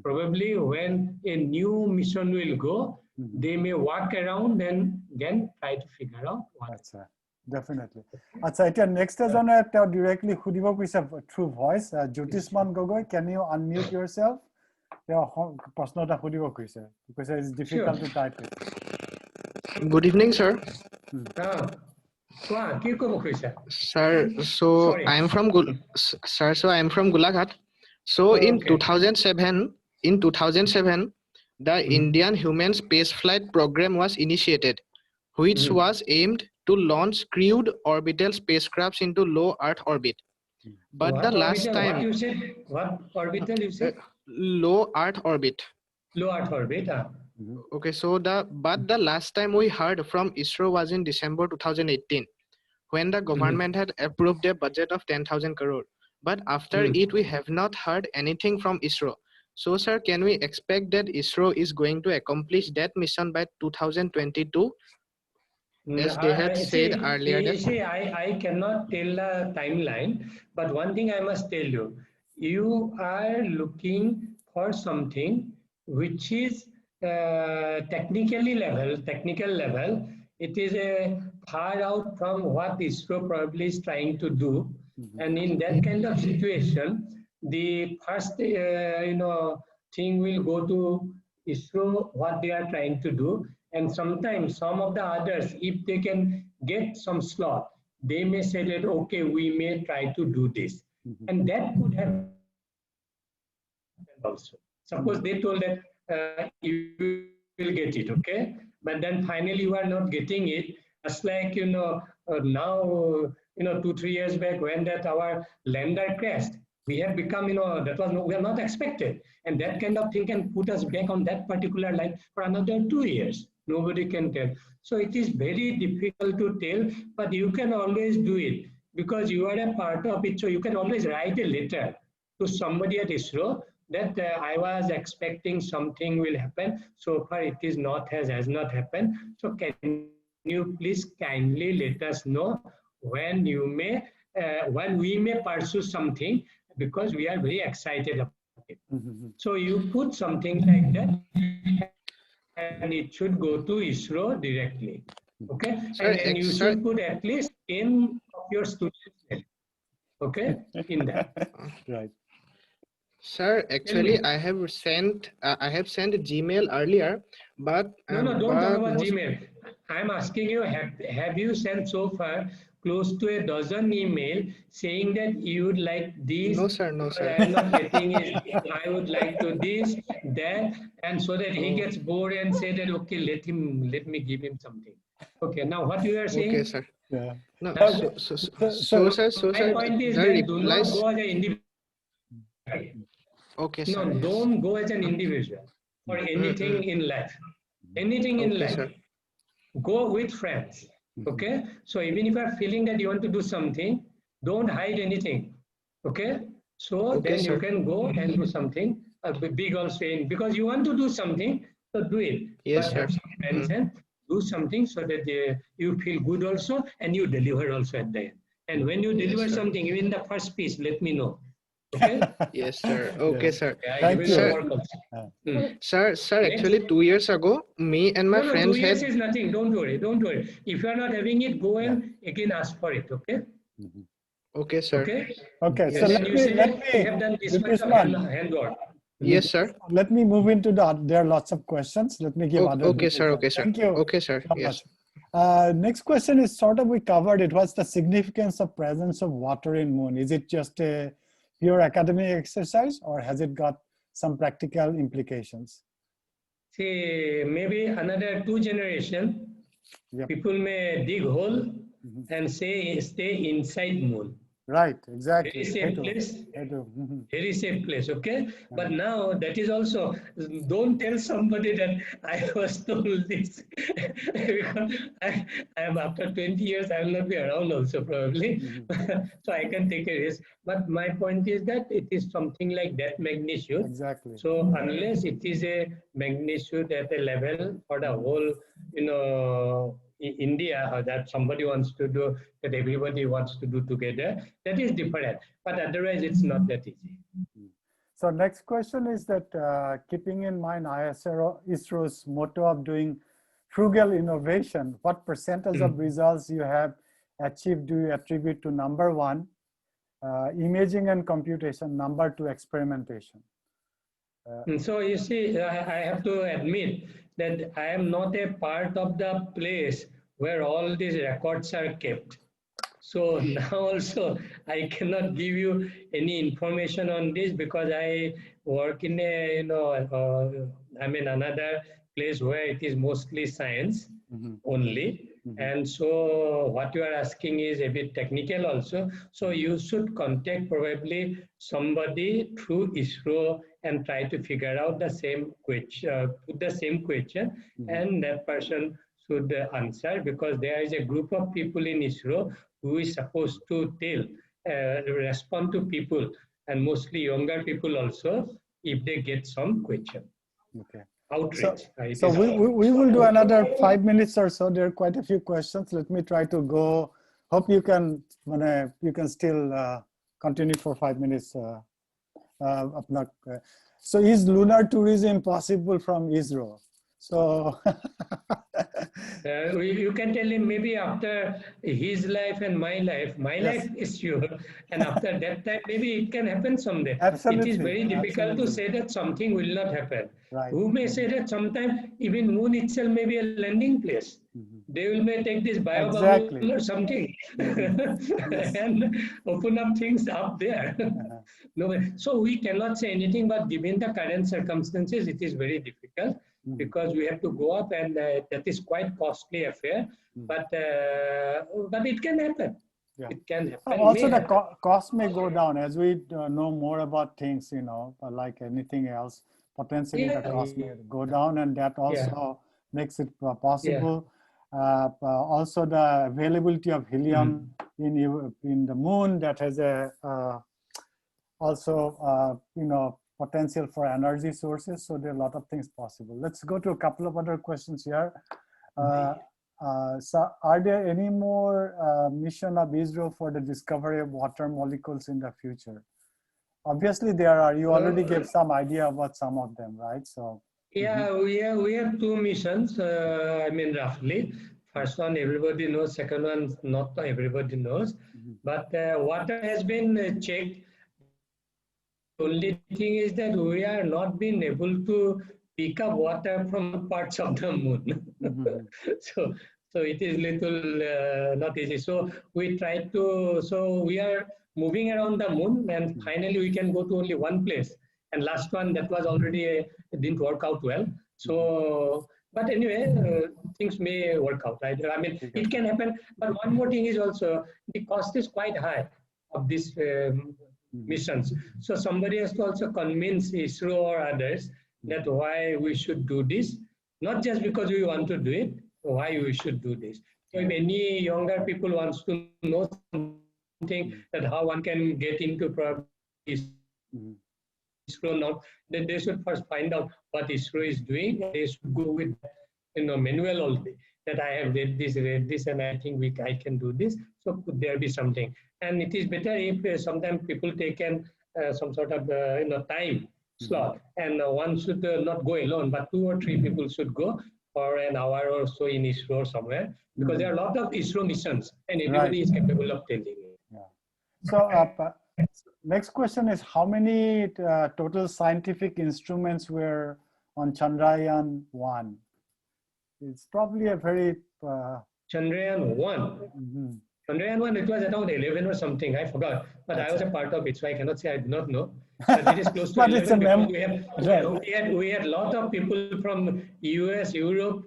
Probably when a new mission will go, they may walk around and then try to figure out what. Definitely. Next is on directly through voice. Jyotisman Gogoi, can you unmute yourself? Because it's difficult to type it. Good evening, sir. Sir, so I am from Golaghat. So in 2007, the Indian human spaceflight program was initiated, which was aimed to launch crewed orbital spacecrafts into low Earth orbit. But the last time, what you said? What orbital you said? Low Earth orbit. Low Earth orbit. Okay, so the last time we heard from ISRO was in December 2018, when the government had approved a budget of 10,000 crore. But after it, we have not heard anything from ISRO. So, sir, can we expect that ISRO is going to accomplish that mission by 2022? As they had said earlier. I cannot tell a timeline, but one thing I must tell you, you are looking for something which is technical level. It is a far out from what ISRO probably is trying to do. And in that kind of situation, the first thing will go to ISRO, what they are trying to do. And sometimes some of the others, if they can get some slot, they may say that, okay, we may try to do this. And that could have also. Suppose they told that you will get it, okay? But then finally you are not getting it. Just like, now, 2-3 years back when that our lander crashed, we have become, we are not expected. And that kind of thing can put us back on that particular line for another 2 years. Nobody can tell. So it is very difficult to tell, but you can always do it because you are a part of it. So you can always write a letter to somebody at ISRO that I was expecting something will happen. So far it is has not happened. So can you please kindly let us know when we may pursue something, because we are very excited about it. So you put something like that, and it should go to ISRO directly. Okay, and you should put at least 10 of your students, okay, in that. Right. Sir, actually, I have sent Gmail earlier, but no, don't talk about Gmail. I'm asking you, have you sent so far close to a dozen email saying that you would like this? No, sir. No, sir. I'm not getting it. I would like to this, that, and so that he gets bored and say that, okay, let me give him something. Okay, now what you are saying? Okay, sir. Yeah. No, so my point is that do not go as an individual. Okay, no, sir. Don't go as an individual for anything in life. Anything in life. Sir. Go with friends. Okay, so even if you are feeling that you want to do something, don't hide anything. Okay, so then you can go and do something big also, because you want to do something, so do it. Yes, but sir. Have some friends and do something so that you feel good also, and you deliver also at the end. And when you deliver something, even the first piece, let me know. Okay? Yes, sir. Okay, Yes. sir. Yeah, I Thank give you you. the work also. Sir, Next. actually 2 years ago, me and my No, 2 friends years had. is nothing. Don't worry. Don't worry. If you are not having it, go Yeah. and again ask for it. Okay? Mhm. Okay, sir. Okay? Okay, so And Yes, then sir. you say let you me, have done this much of Vipishman, handwork. Yes, sir. let me move into there are lots of questions. Let me give other Okay, sir. details. Okay, sir. Thank you Okay, sir. so Yes. much. Next question is sort of we covered it. What's the significance of presence of water in moon? Is it just a pure academic exercise or has it got some practical implications? See, maybe another 2 generations, Yep. people may dig hole Mhm. and say stay inside moon. Right, Very exactly. safe place. Mhm. Very safe place, okay? But now that is also, don't tell somebody that I was told this. Because I am after 20 years, I will not be around also probably. Mhm. So I can take a risk. But my point is that it is something like that magnitude. Exactly. So unless it is a magnitude at a level for the whole, India, that somebody wants to do, that everybody wants to do together, that is different. But otherwise, it's not that easy. So next question is that keeping in mind ISRO's motto of doing frugal innovation, what percentage of results you have achieved do you attribute to number one, imaging and computation, number two, experimentation? So you see, I have to admit that I am not a part of the place where all these records are kept. So now also I cannot give you any information on this because I work in a, I'm in another place where it is mostly science Mhm. only. Mhm. And so what you are asking is a bit technical also. So you should contact probably somebody through ISRO and try to figure out the same question, put the same question, Mhm. and that person should answer because there is a group of people in ISRO who is supposed to respond to people and mostly younger people also if they get some question. Okay. Outreach. So we will do another 5 minutes or so. There are quite a few questions. Let me try to go. Hope you can still continue for 5 minutes. So is lunar tourism possible from ISRO? So You can tell him maybe after his life and my life yes, is sure, and after that time maybe it can happen someday. It is absolutely, very difficult to absolutely. say that something will not happen. Right. Who may say that sometime even moon itself may be a landing place. Mhm. They will may take this bio Exactly. bubble or something Yes. and open up things up there. Uh-huh. No, so we cannot say anything, but given the current circumstances, it is very difficult Mhm. because we have to go up and that is quite costly affair, Mhm. but it can happen. Yeah. It can happen, may Also, the happen. cost may go down as we know more about things, like anything else. Potentially, the Yeah, cost may go down, and that yeah, also makes it yeah. possible. Also, the availability of helium in the moon that has a also potential for energy sources. So there are a lot of things possible. Let's go to a couple of other questions here. So are there any more mission of ISRO for the discovery of water molecules in the future? Obviously there are. You already gave some idea about some of them, right? So Yeah, we have two missions. I mean, roughly. First one everybody knows. Second one not everybody knows. But water has been checked. The only thing is that we are not being able to pick up water from parts of the moon. mhm. so so it is little not easy. So we try to. So we are moving around the moon, and finally we can go to only one place. And last one that was already didn't work out well. So, but anyway, things may work out. Right? I mean, it can happen. But one more thing is also the cost is quite high of this missions. So somebody has to also convince ISRO or others that why we should do this, not just because we want to do it, why we should do this. So if any younger people wants to know something that how one can get into ISRO now, then they should first find out what ISRO is doing. They should go with manual only that I have read this, and I think I can do this. So could there be something? And it is better if sometimes people take an some sort of time slot, and one should not go alone, but 2 or 3 people should go for an hour or so in ISRO or somewhere, because there are a lot of ISRO missions, and everybody is capable of telling it. Yeah. So next question is, how many total scientific instruments were on Chandrayaan 1? It's probably a very Chandrayaan 1. Chandrayaan 1, it was around 11 or something, I forgot. But I was a part of it, so I cannot say I do not know. But it is close to but 11 it's a because we had a lot of people from US, Europe.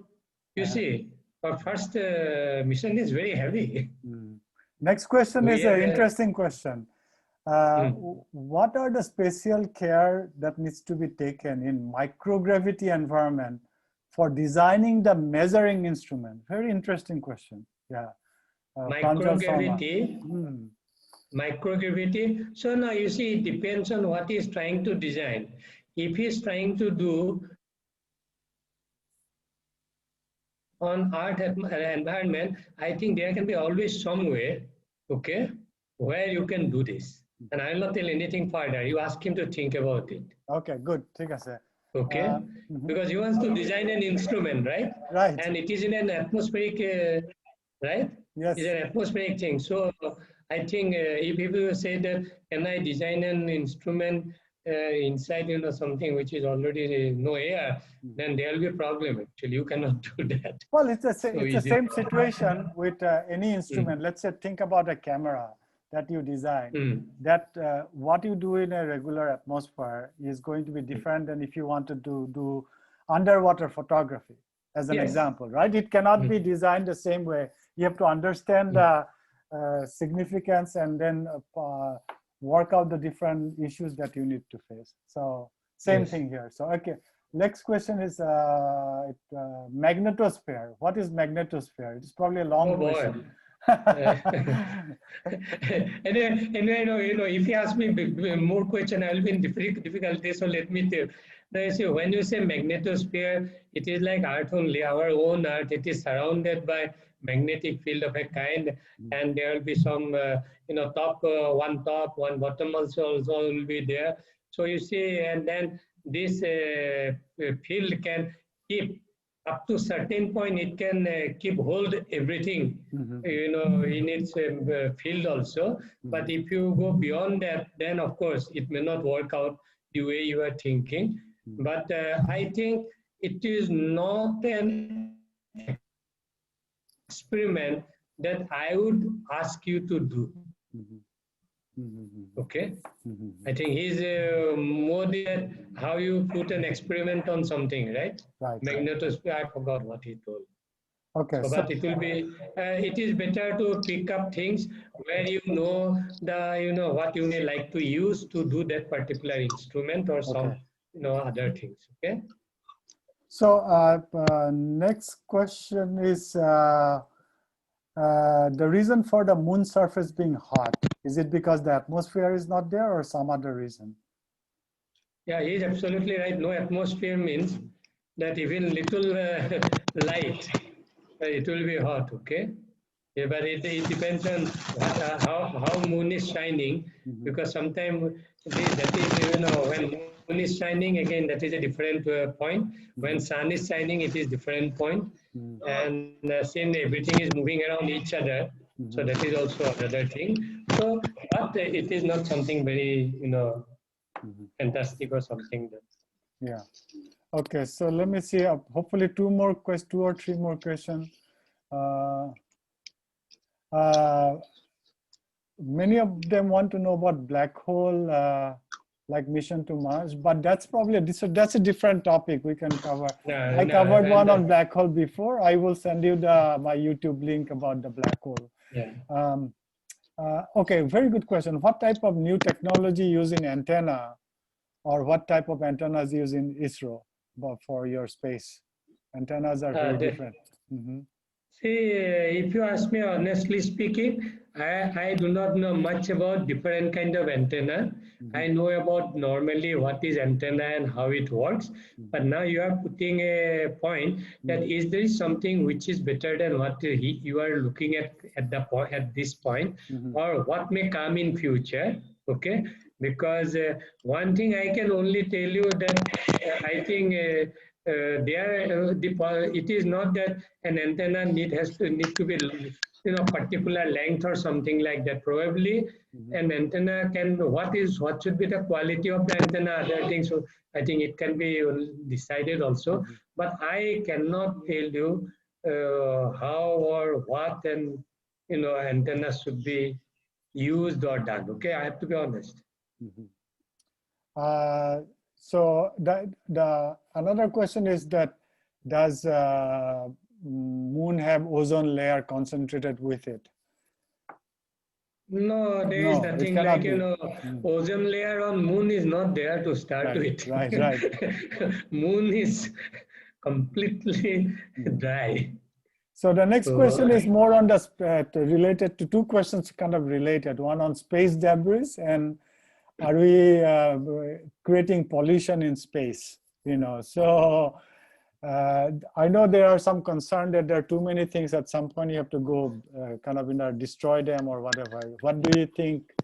You see, our first mission is very heavy. Next question is an interesting question. What are the special care that needs to be taken in microgravity environment for designing the measuring instrument? Very interesting question. Yeah. Microgravity. Microgravity. So now you see, it depends on what he's trying to design. If he's trying to do on Earth environment, I think there can be always some way, okay, where you can do this. And I will not tell anything further. You ask him to think about it. Okay, good. Okay, because he wants to design an instrument, right? Right. And it is in an atmospheric, right? Yes. It's an atmospheric thing. So I think if people say that, can I design an instrument inside something which is already no air, then there will be a problem. Actually, you cannot do that. Well, it's the same situation with any instrument. Let's say, think about a camera that you design. That what you do in a regular atmosphere is going to be different than if you wanted to do underwater photography, as an example, right? It cannot be designed the same way. You have to understand the significance and then work out the different issues that you need to face. So same thing here. So, okay. Next question is magnetosphere. What is magnetosphere? It's probably a long question. Anyway, if you ask me more question, I will be in difficulty. So let me tell. Now, you see, when you say magnetosphere, it is like Earth only, our own Earth. It is surrounded by magnetic field of a kind, and there will be some, one top, one bottom also will be there. So you see, and then this field can keep up to certain point. It can keep hold everything, in its field also. But if you go beyond that, then of course it may not work out the way you are thinking. But I think it is not an experiment that I would ask you to do. Okay, I think he's more than how you put an experiment on something, right? Right. Magnetosphere, I forgot what he told. Okay. So, but it will be. It is better to pick up things where what you may like to use to do that particular instrument or some other things. Okay. So next question is the reason for the moon surface being hot. Is it because the atmosphere is not there or some other reason? Yeah, he is absolutely right. No atmosphere means that even little light, it will be hot, okay? Yeah, but it depends on how moon is shining, because sometimes that is, when moon is shining, again, that is a different point. When sun is shining, it is different point. And since everything is moving around each other, so that is also another thing. So, but it is not something very, fantastic or something. Yeah. Okay, so let me see. Hopefully, two or three more questions. Many of them want to know about black hole, like mission to Mars, but that's probably that's a different topic we can cover. I covered one on black hole before. I will send you my YouTube link about the black hole. Yeah. Okay, very good question. What type of new technology using antenna, or what type of antennas using ISRO for your space? Antennas are very different. See, if you ask me honestly speaking, I do not know much about different kind of antenna. I know about normally what is antenna and how it works. But now you are putting a point that is there something which is better than what you are looking at the point at this point, or what may come in future. Okay, because one thing I can only tell you that I think. It is not that an antenna need to be particular length or something like that. Probably an antenna can what should be the quality of the antenna, other things. So I think it can be decided also, but I cannot tell you how or what and antenna should be used or done. Okay, I have to be honest. So the another question is that does moon have ozone layer concentrated with it? No, there is nothing like ozone layer on moon is not there to start with. Right. Moon is completely dry. So the next question is more on the related to two questions, kind of related. One on space debris and are we creating pollution in space? So I know there are some concern that there are too many things. At some point you have to go kind of destroy them or whatever. What do you think?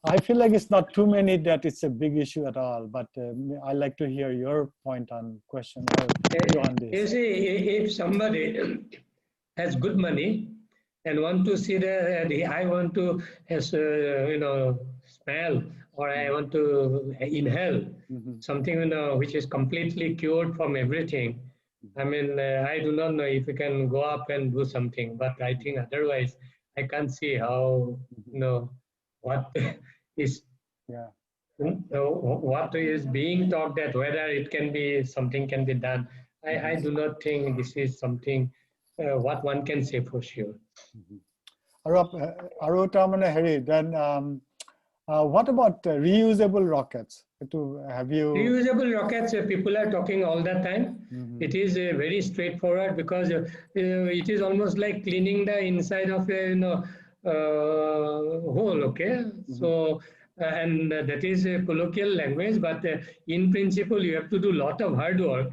I feel like it's not too many that it's a big issue at all, but I like to hear your point on question or on this. You see, if somebody has good money and want to see I want to smell or I want to inhale something which is completely cured from everything. I mean, I do not know if you can go up and do something, but I think otherwise I can't see how what is what is being taught, that whether it can be something can be done. I do not think this is something what one can say for sure. Then what about reusable rockets? Have you reusable rockets? People are talking all the time. It is very straightforward because it is almost like cleaning the inside of a hole. Okay, so and that is a colloquial language, but in principle you have to do a lot of hard work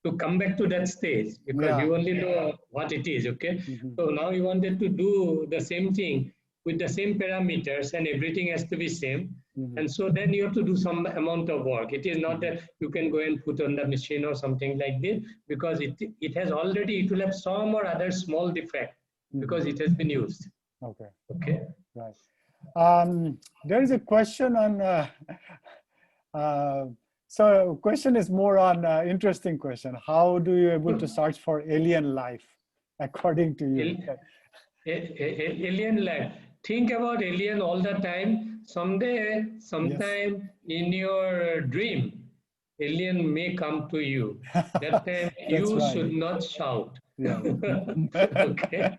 to come back to that stage because you only know what it is. Okay, so now you wanted to do the same thing with the same parameters and everything has to be same. And so then you have to do some amount of work. It is not that you can go and put on the machine or something like this because it has already, it will have some or other small defect because it has been used. Okay. Right. There is a question on, so question is more on interesting question. How do you able to search for alien life according to you? Alien life. Think about alien all the time. Someday, sometime in your dream, alien may come to you. That time you should not shout. Okay,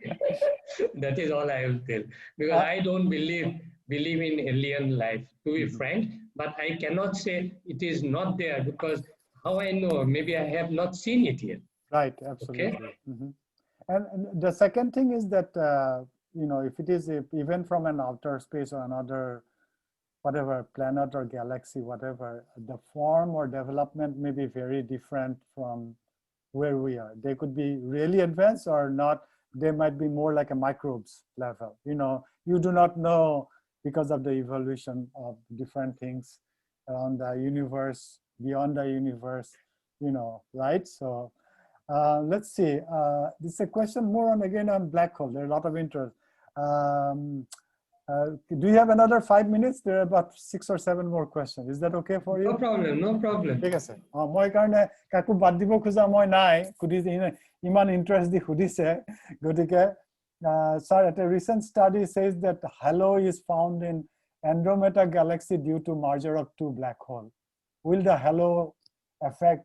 that is all I will tell. Because I don't believe in alien life, to be frank. But I cannot say it is not there because how I know? Maybe I have not seen it yet. Right. Absolutely. Okay? And the second thing is that if it is even from an outer space or another whatever planet or galaxy, whatever, the form or development may be very different from where we are. They could be really advanced or not. They might be more like a microbes level. You do not know because of the evolution of different things around the universe, beyond the universe, right? So let's see. This is a question more on again on black hole. There are a lot of interest. Do you have another 5 minutes? There are about 6 or 7 more questions. Is that okay for you? No problem. No problem. ঠিক আছে মই কাৰণে কাকো বাদ দিব খোজা মই নাই ইমান ইন্টারেস্ট দি খুদিছে গতিকে sir, at a recent study says that halo is found in Andromeda galaxy due to merger of 2 black holes. Will the halo affect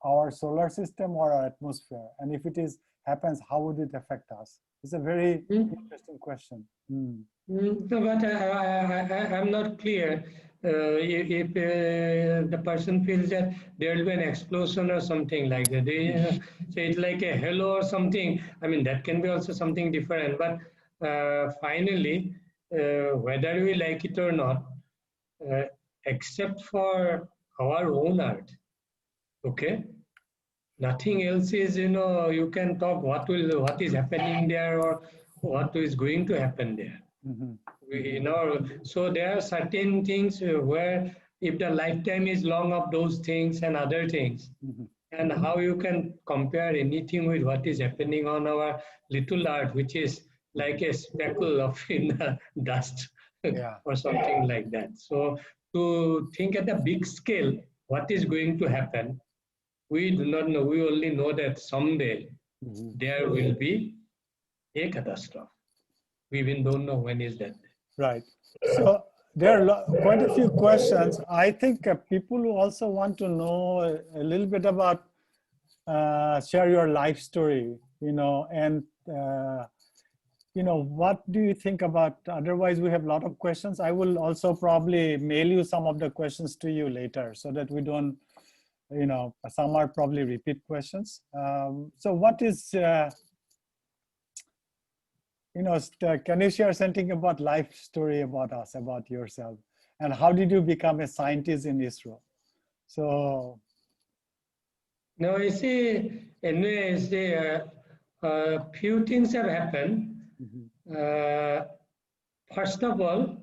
our solar system or our atmosphere? And if it happens, how would it affect us? It's a very interesting question. But I'm not clear if the person feels that there will be an explosion or something like that. They say it's like a halo or something. I mean, that can be also something different. But finally, whether we like it or not, uh, except for our own art, okay, nothing else is, you can talk what is happening there or what is going to happen there. Mm-hmm. So there are certain things where if the lifetime is long of those things and other things, Mm-hmm. and how you can compare anything with what is happening on our little art, which is like a speckle of in the dust Yeah. or something like that. So to think at a big scale what is going to happen, we do not know. We only know that someday Mm-hmm. there will be a catastrophe. We even don't know when is that. Right. So there are quite a few questions. I think people who also want to know a little bit about, share your life story, and what do you think about, otherwise we have a lot of questions. I will also probably mail you some of the questions to you later so that we don't, some are probably repeat questions. So what is, can you share something about life story about us, about yourself, and how did you become a scientist in Israel? So. Now, you see, anyway, you see, few things have happened. First of all,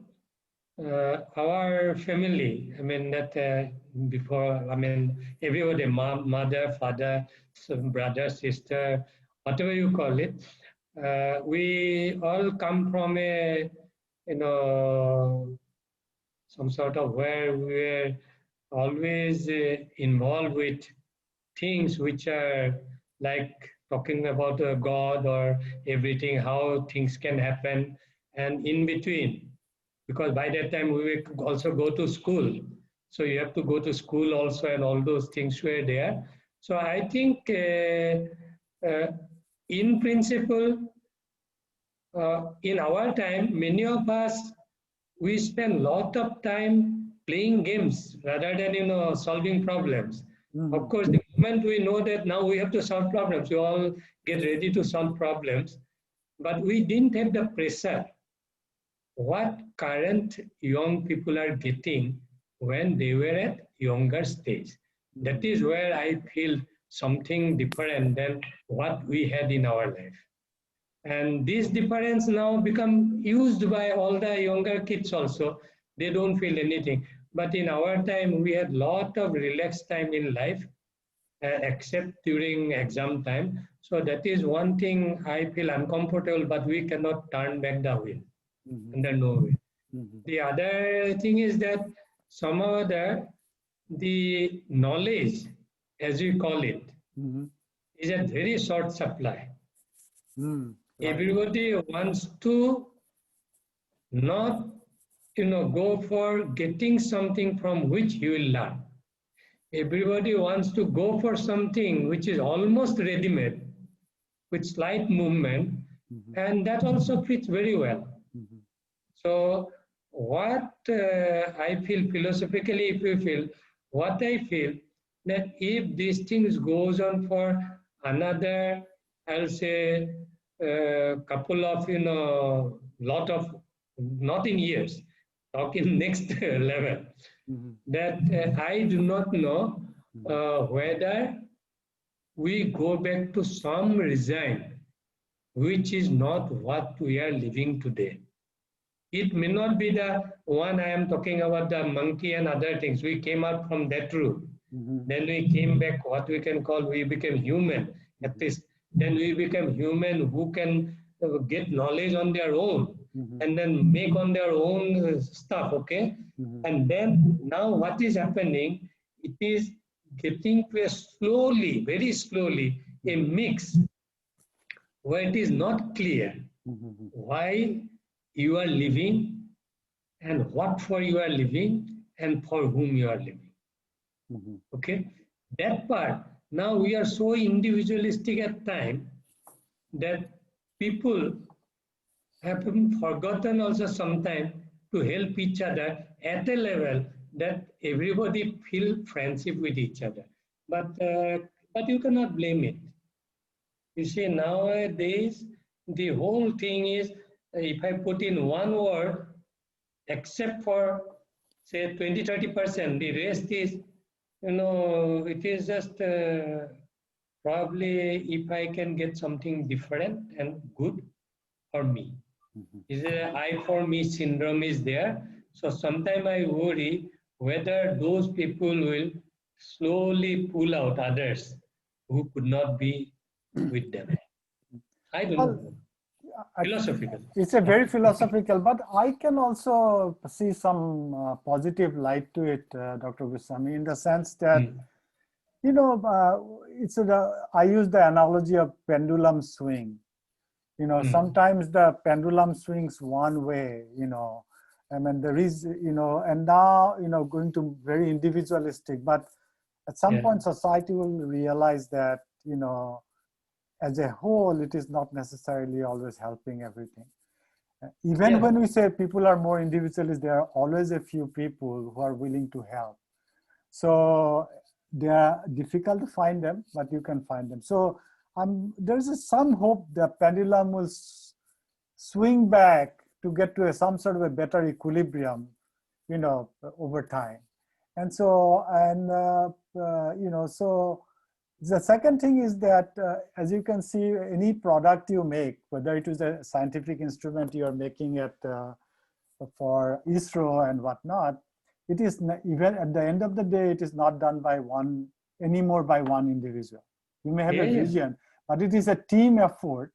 our family, I mean, that before, I mean, everybody, mom, mother, father, brother, sister, whatever you call it, we all come from a, some sort of where we were always involved with things which are like talking about God or everything, how things can happen, and in between, because by that time we will also go to school. So you have to go to school also, and all those things were there. So I think in principle, in our time, many of us, we spend a lot of time playing games rather than solving problems. Of course, the moment we know that now we have to solve problems, we all get ready to solve problems, but we didn't have the pressure what current young people are getting when they were at younger stage. That is where I feel something different than what we had in our life. And this difference now become used by all the younger kids also. They don't feel anything. But in our time, we had lot of relaxed time in life, except during exam time. So that is one thing I feel uncomfortable, but we cannot turn back the wheel. Under no way. The other thing is that somehow or other, the knowledge, as we call it, is a very short supply. Right. Everybody wants to not go for getting something from which you will learn. Everybody wants to go for something which is almost ready-made with slight movement, and that also fits very well. So what I feel philosophically, if you feel, what I feel, that if these things goes on for another, I'll say, couple of, lot of, not in years, talk in next level, that I do not know whether we go back to some regime which is not what we are living today. It may not be the one I am talking about, the monkey and other things. We came out from that route. Then we came back, what we can call, we became human. At least then we become human who can get knowledge on their own and then make on their own stuff, okay? And then now what is happening, it is getting to a slowly, very slowly, a mix where it is not clear why you are living and what for you are living and for whom you are living. Okay, that part. Now we are so individualistic at time that people have forgotten also sometime to help each other at a level that everybody feel friendship with each other. But you cannot blame it. You see, nowadays, the whole thing is if I put in one word, except for say 20-30%, the rest is, it is just probably if I can get something different and good for me. Is a I for me syndrome is there. So sometimes I worry whether those people will slowly pull out others who could not be with them. I don't Well, know. Philosophical. It's a very philosophical, but I can also see some positive light to it, Dr. Goswami, in the sense that, I use the analogy of pendulum swing. Sometimes the pendulum swings one way, I mean, there is, and now, going to very individualistic, but at some point society will realize that, as a whole, it is not necessarily always helping everything. Even when we say people are more individualist, there are always a few people who are willing to help. So they are difficult to find them, but you can find them. So there's some hope the pendulum will swing back to get to some sort of a better equilibrium, over time. And so, so the second thing is that, as you can see, any product you make, whether it is a scientific instrument you are making it for ISRO and whatnot, it is even at the end of the day, it is not done by one individual. You may have a vision, but it is a team effort.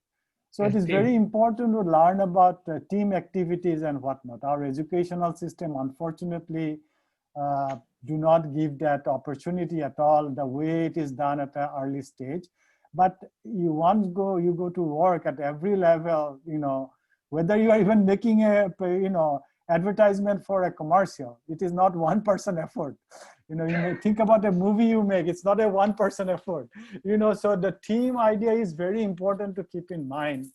So it is very important to learn about team activities and whatnot. Our educational system, unfortunately, do not give that opportunity at all the way it is done at an early stage. But you go to work at every level, whether you are even making a advertisement for a commercial, it is not one person effort. You may think about a movie you make, it's not a one person effort. So the team idea is very important to keep in mind.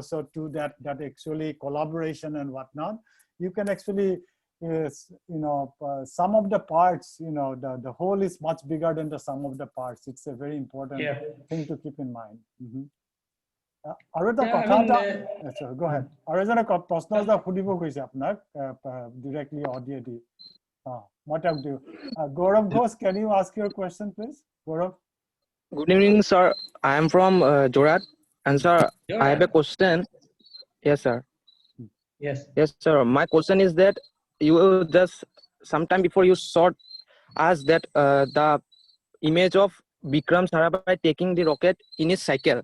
So to that actually collaboration and whatnot, you can actually sum of the parts, the whole is much bigger than the sum of the parts. It's a very important thing to keep in mind. আৰু এটা কথা এটা go ahead. আৰু এজনে প্ৰশ্ন এটা সুধিব কৈছে আপোনাক directly audio দি মই তাক দিওঁ Gaurav Ghosh, can you ask your question please? Gaurav. Good evening, sir. I am from Jorat, and sir, I have a question. Yes, sir. Yes, sir. My question is that you just sometime before you showed us that the image of Vikram Sarabhai taking the rocket in his cycle.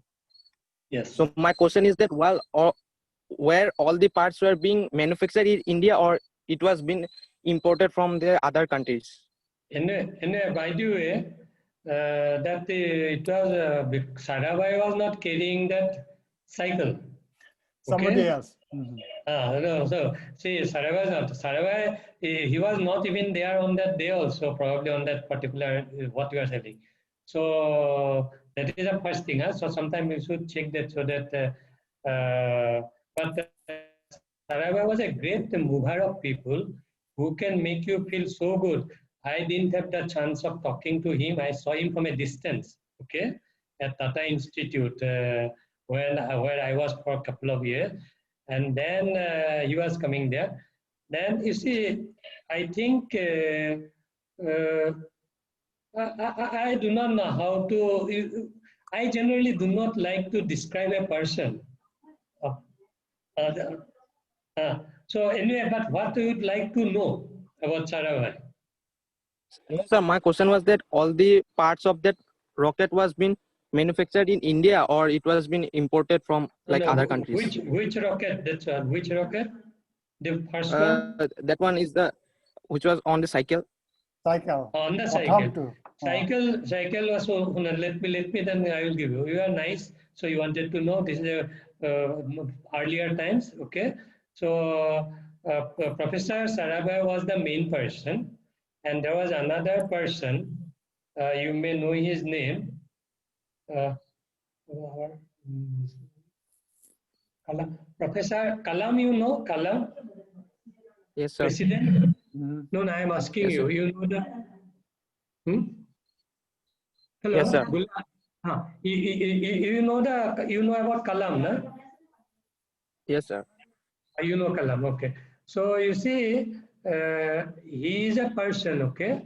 Yes. So my question is that where all the parts were being manufactured in India, or it was being imported from the other countries? By the way, that it was Sarabhai was not carrying that cycle. Somebody else. No, so see, Sarabhai, he was not even there on that day also, probably on that particular, what you are saying. So that is the first thing. So sometimes you should check that so that, but Sarabhai was a great mover of people who can make you feel so good. I didn't have the chance of talking to him. I saw him from a distance, okay, at Tata Institute, where I was for a couple of years. And then he was coming there. Then you see, I think I do not know how to. I generally do not like to describe a person. So anyway, but what you would like to know about Sarabhai? No, sir. My question was that all the parts of that rocket was being manufactured in India, or it was being imported from other countries. Which rocket? That's which rocket? The first one. That one is the which was on the cycle. On the cycle. Cycle was so. Let me. Then I will give you. You are nice. So you wanted to know. This is earlier times. Okay. So Professor Sarabhai was the main person, and there was another person. You may know his name. Professor Kalam, you know Kalam? Yes, sir. President? No, I am asking you. You know the? Hello. Yes, sir. You know about Kalam, no? Yes, sir. You know Kalam, okay. So you see, he is a person, okay,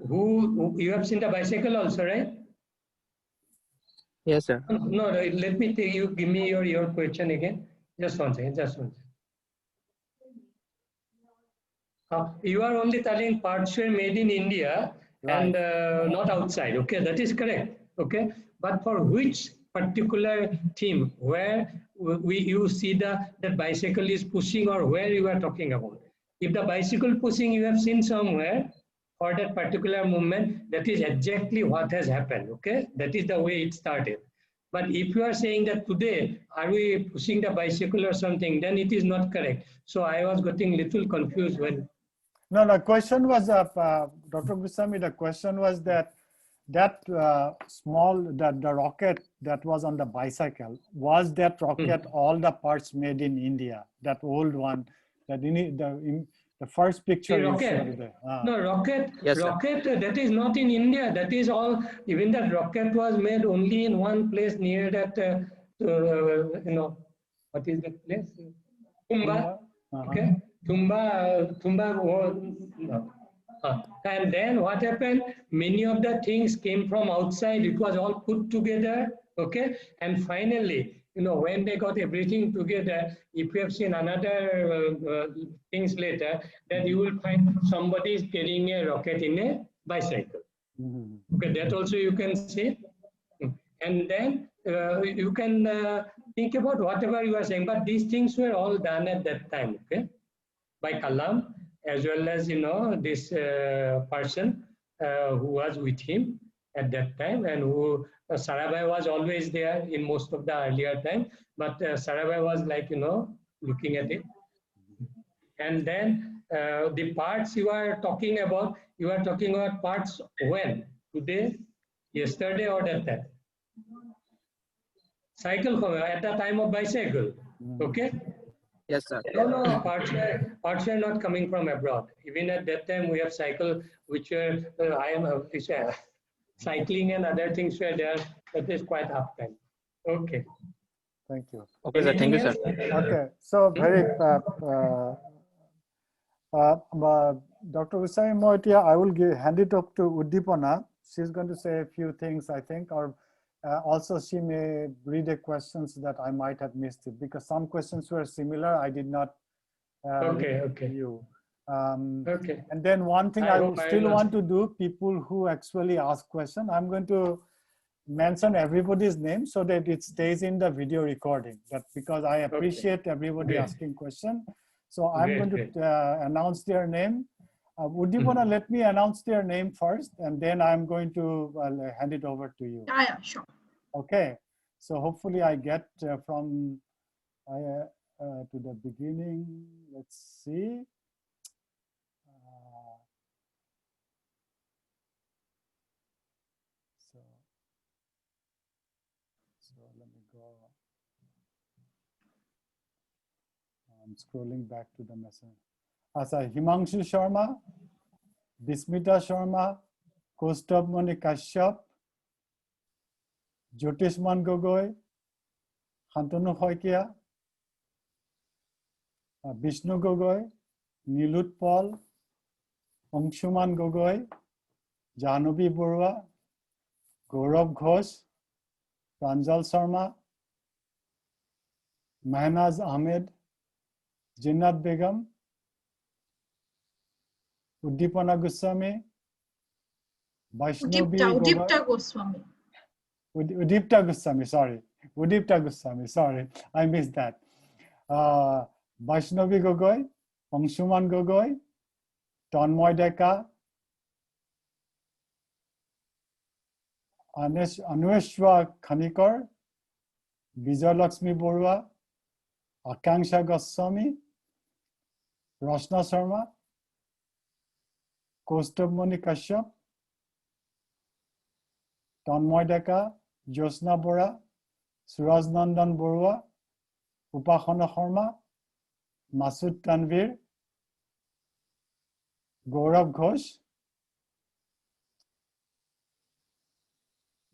who you have seen the bicycle also, right? Yes, sir. No, let me take you. Give me your question again. Just one second. Just one second. You are only telling parts were made in India and not outside. Okay, that is correct. Okay, but for which particular theme where you see that bicycle is pushing, or where you are talking about? If the bicycle pushing you have seen somewhere for that particular movement, that is exactly what has happened. Okay, that is the way it started. But if you are saying that today, are we pushing the bicycle or something, then it is not correct. So I was getting little confused when. No, the question was, Dr. Goswami, the question was that the rocket that was on the bicycle, was that rocket all the parts made in India? That old one, that the first picture you showed there. No, rocket, Yes, rocket, that is not in India. That is all, even that rocket was made only in one place near that, what is that place? Tumba. Okay. Tumba, no. And then what happened? Many of the things came from outside. It was all put together. Okay. And finally, when they got everything together, if you have seen another things later, that you will find somebody is carrying a rocket in a bicycle. Okay, that also you can see. And then you can think about whatever you are saying, but these things were all done at that time, okay, by Kalam, as well as this person who was with him at that time, and who Sarabhai was always there in most of the earlier time, but Sarabhai was like looking at it. And then the parts you are talking about parts when? Today, yesterday, or that time? Cycle at the time of bicycle, okay? Yes, sir. No, parts were not coming from abroad. Even at that time, we have cycle, which were cycling and other things were there. That is quite half time. Okay. Thank you. Okay, sir. Thank you, sir. Okay, so very, Dr. Goswami Moitia, I will hand it up to Uddipana. She's going to say a few things, I think, or also she may read the questions that I might have missed it, because some questions were similar. I did not Okay. you. Okay. And then one thing I would still want to do, people who actually ask question, I'm going to mention everybody's name so that it stays in the video recording. That because I appreciate everybody asking question. So I'm going to announce their name. Uddipana, let me announce their name first, and then I'm going to hand it over to you. Yeah, sure. Okay. So hopefully I get from to the beginning. Let's see. So let me go. I'm scrolling back to the message. Himanshu Sharma, Bismita Sharma, Kaustubh Mani Kashyap, Jyotishman Gogoi, Shantanu Hoikia, Vishnu Gogoi, Nilut Paul, Angshuman Gogoi, Jahnavi Barua, Gaurav Ghosh, Pranjal Sharma, Mehnaz Ahmed, Jinnat Begum, Uddipana Goswami, Vaishnavi Udipta Goswami. Udipta Goswami, sorry. Udipta Goswami, sorry. I missed that. Vaishnavi Gogoi, Angshuman Gogoi, Tanmoy Deka, Anueshwa Khanikar, Vijay Lakshmi Borua, Akanksha Goswami, Rashna Sharma, Kaustubh Mani Kashyap, Tanmoy Deka, Josna Bora, Suraj Nandan Borua, Upasana Sharma, Masud Tanvir, Gaurav Ghosh,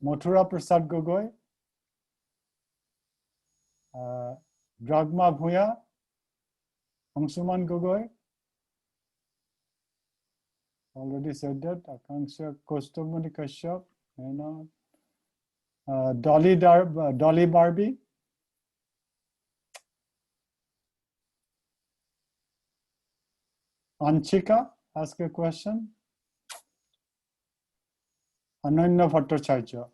Mathura Prasad Gogoi, Dragma Bhuya, Angsuman Gogoi. Already said that. Akanksha Kostomani Kashyap. Dolly Barbie. Anchika, ask a question. Ananya Bhattacharya,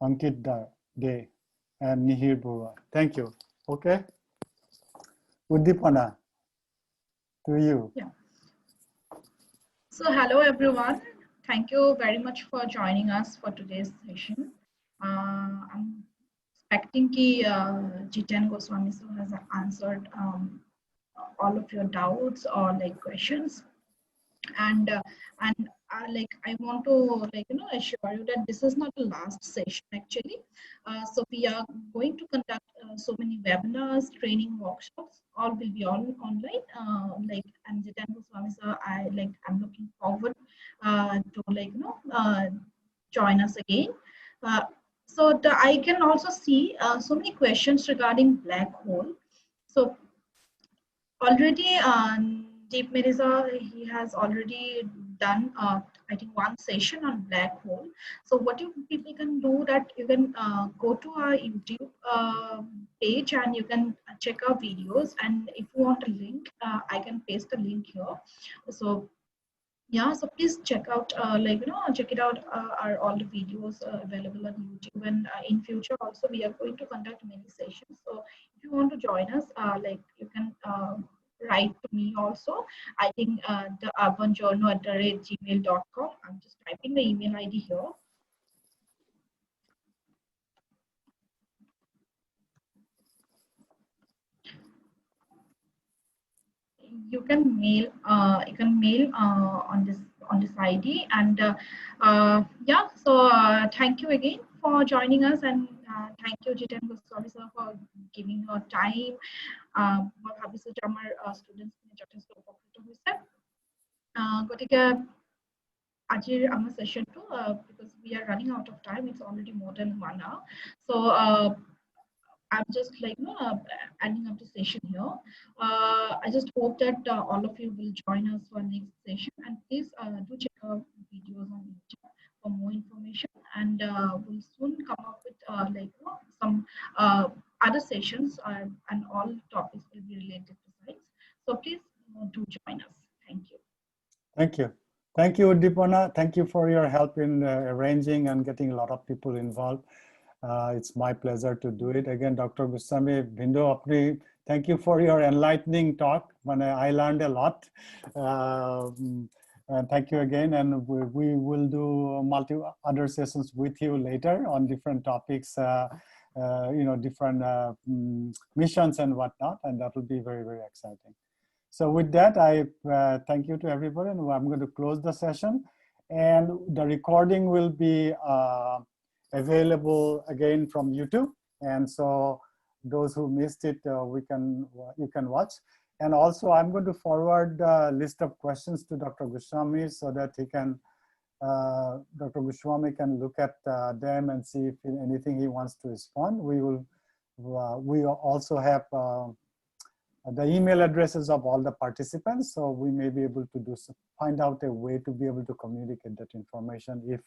Ankit De, and Mihir Burwa. Thank you. Okay. Uddipana, to you. Yeah. So hello everyone. Thank you very much for joining us for today's session. I'm expecting that Jiten Goswami sir has answered all of your doubts or like questions, and like I want to assure you that this is not the last session actually. So we are going to conduct so many webinars, training workshops. All will be all online. And Jiten Goswami sir, I'm looking forward to join us again. I can also see so many questions regarding black hole. So already Deep Mirza, he has already done I think one session on black hole. So what you people can do that you can go to our YouTube page and you can check our videos, and if you want a link I can paste the link here. So yeah, so please check out check it out, are all the videos available on YouTube, and in future also we are going to conduct many sessions. So if you want to join us, you can write to me also. I think the urbanjournal@gmail.com. I'm just typing the email ID here. You can mail on this ID, and yeah, so thank you again for joining us, and thank you Jiten Goswami sir for giving your time. ভাবিছো যে আমাৰ students যথেষ্ট উপকৃত হৈছে। গতিকে আজিৰ আমাৰ sessionটো because we are running out of time, it's already more than 1 hour, so I'm just ending up the session here. I just hope that all of you will join us for next session, and please do check out videos on YouTube for more information, and we'll soon come up with some other sessions, and all topics will be related to science. So please do join us. Thank you. Thank you. Thank you, Uddipana. Thank you for your help in arranging and getting a lot of people involved. It's my pleasure to do it. Again, Dr. Goswami, Bindo Apni, thank you for your enlightening talk. I learned a lot. And thank you again. And we will do other sessions with you later on different topics, different missions and whatnot. And that will be very, very exciting. So with that, I thank you to everybody, and I'm going to close the session. And the recording will be available again from YouTube, and so those who missed it, you can watch. And also I'm going to forward a list of questions to Dr. Goswami so that Dr. Goswami can look at them and see if anything he wants to respond. We also have the email addresses of all the participants, so we may be able to find out a way to be able to communicate that information if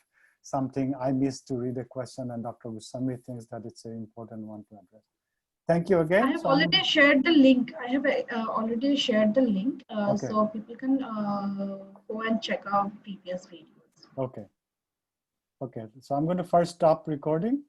something I missed to read a question and Dr. Goswami thinks that it's an important one to address. Thank you again. I have already shared the link. I have already shared the link, okay. So people can go and check out previous videos. Okay. Okay, so I'm going to first stop recording.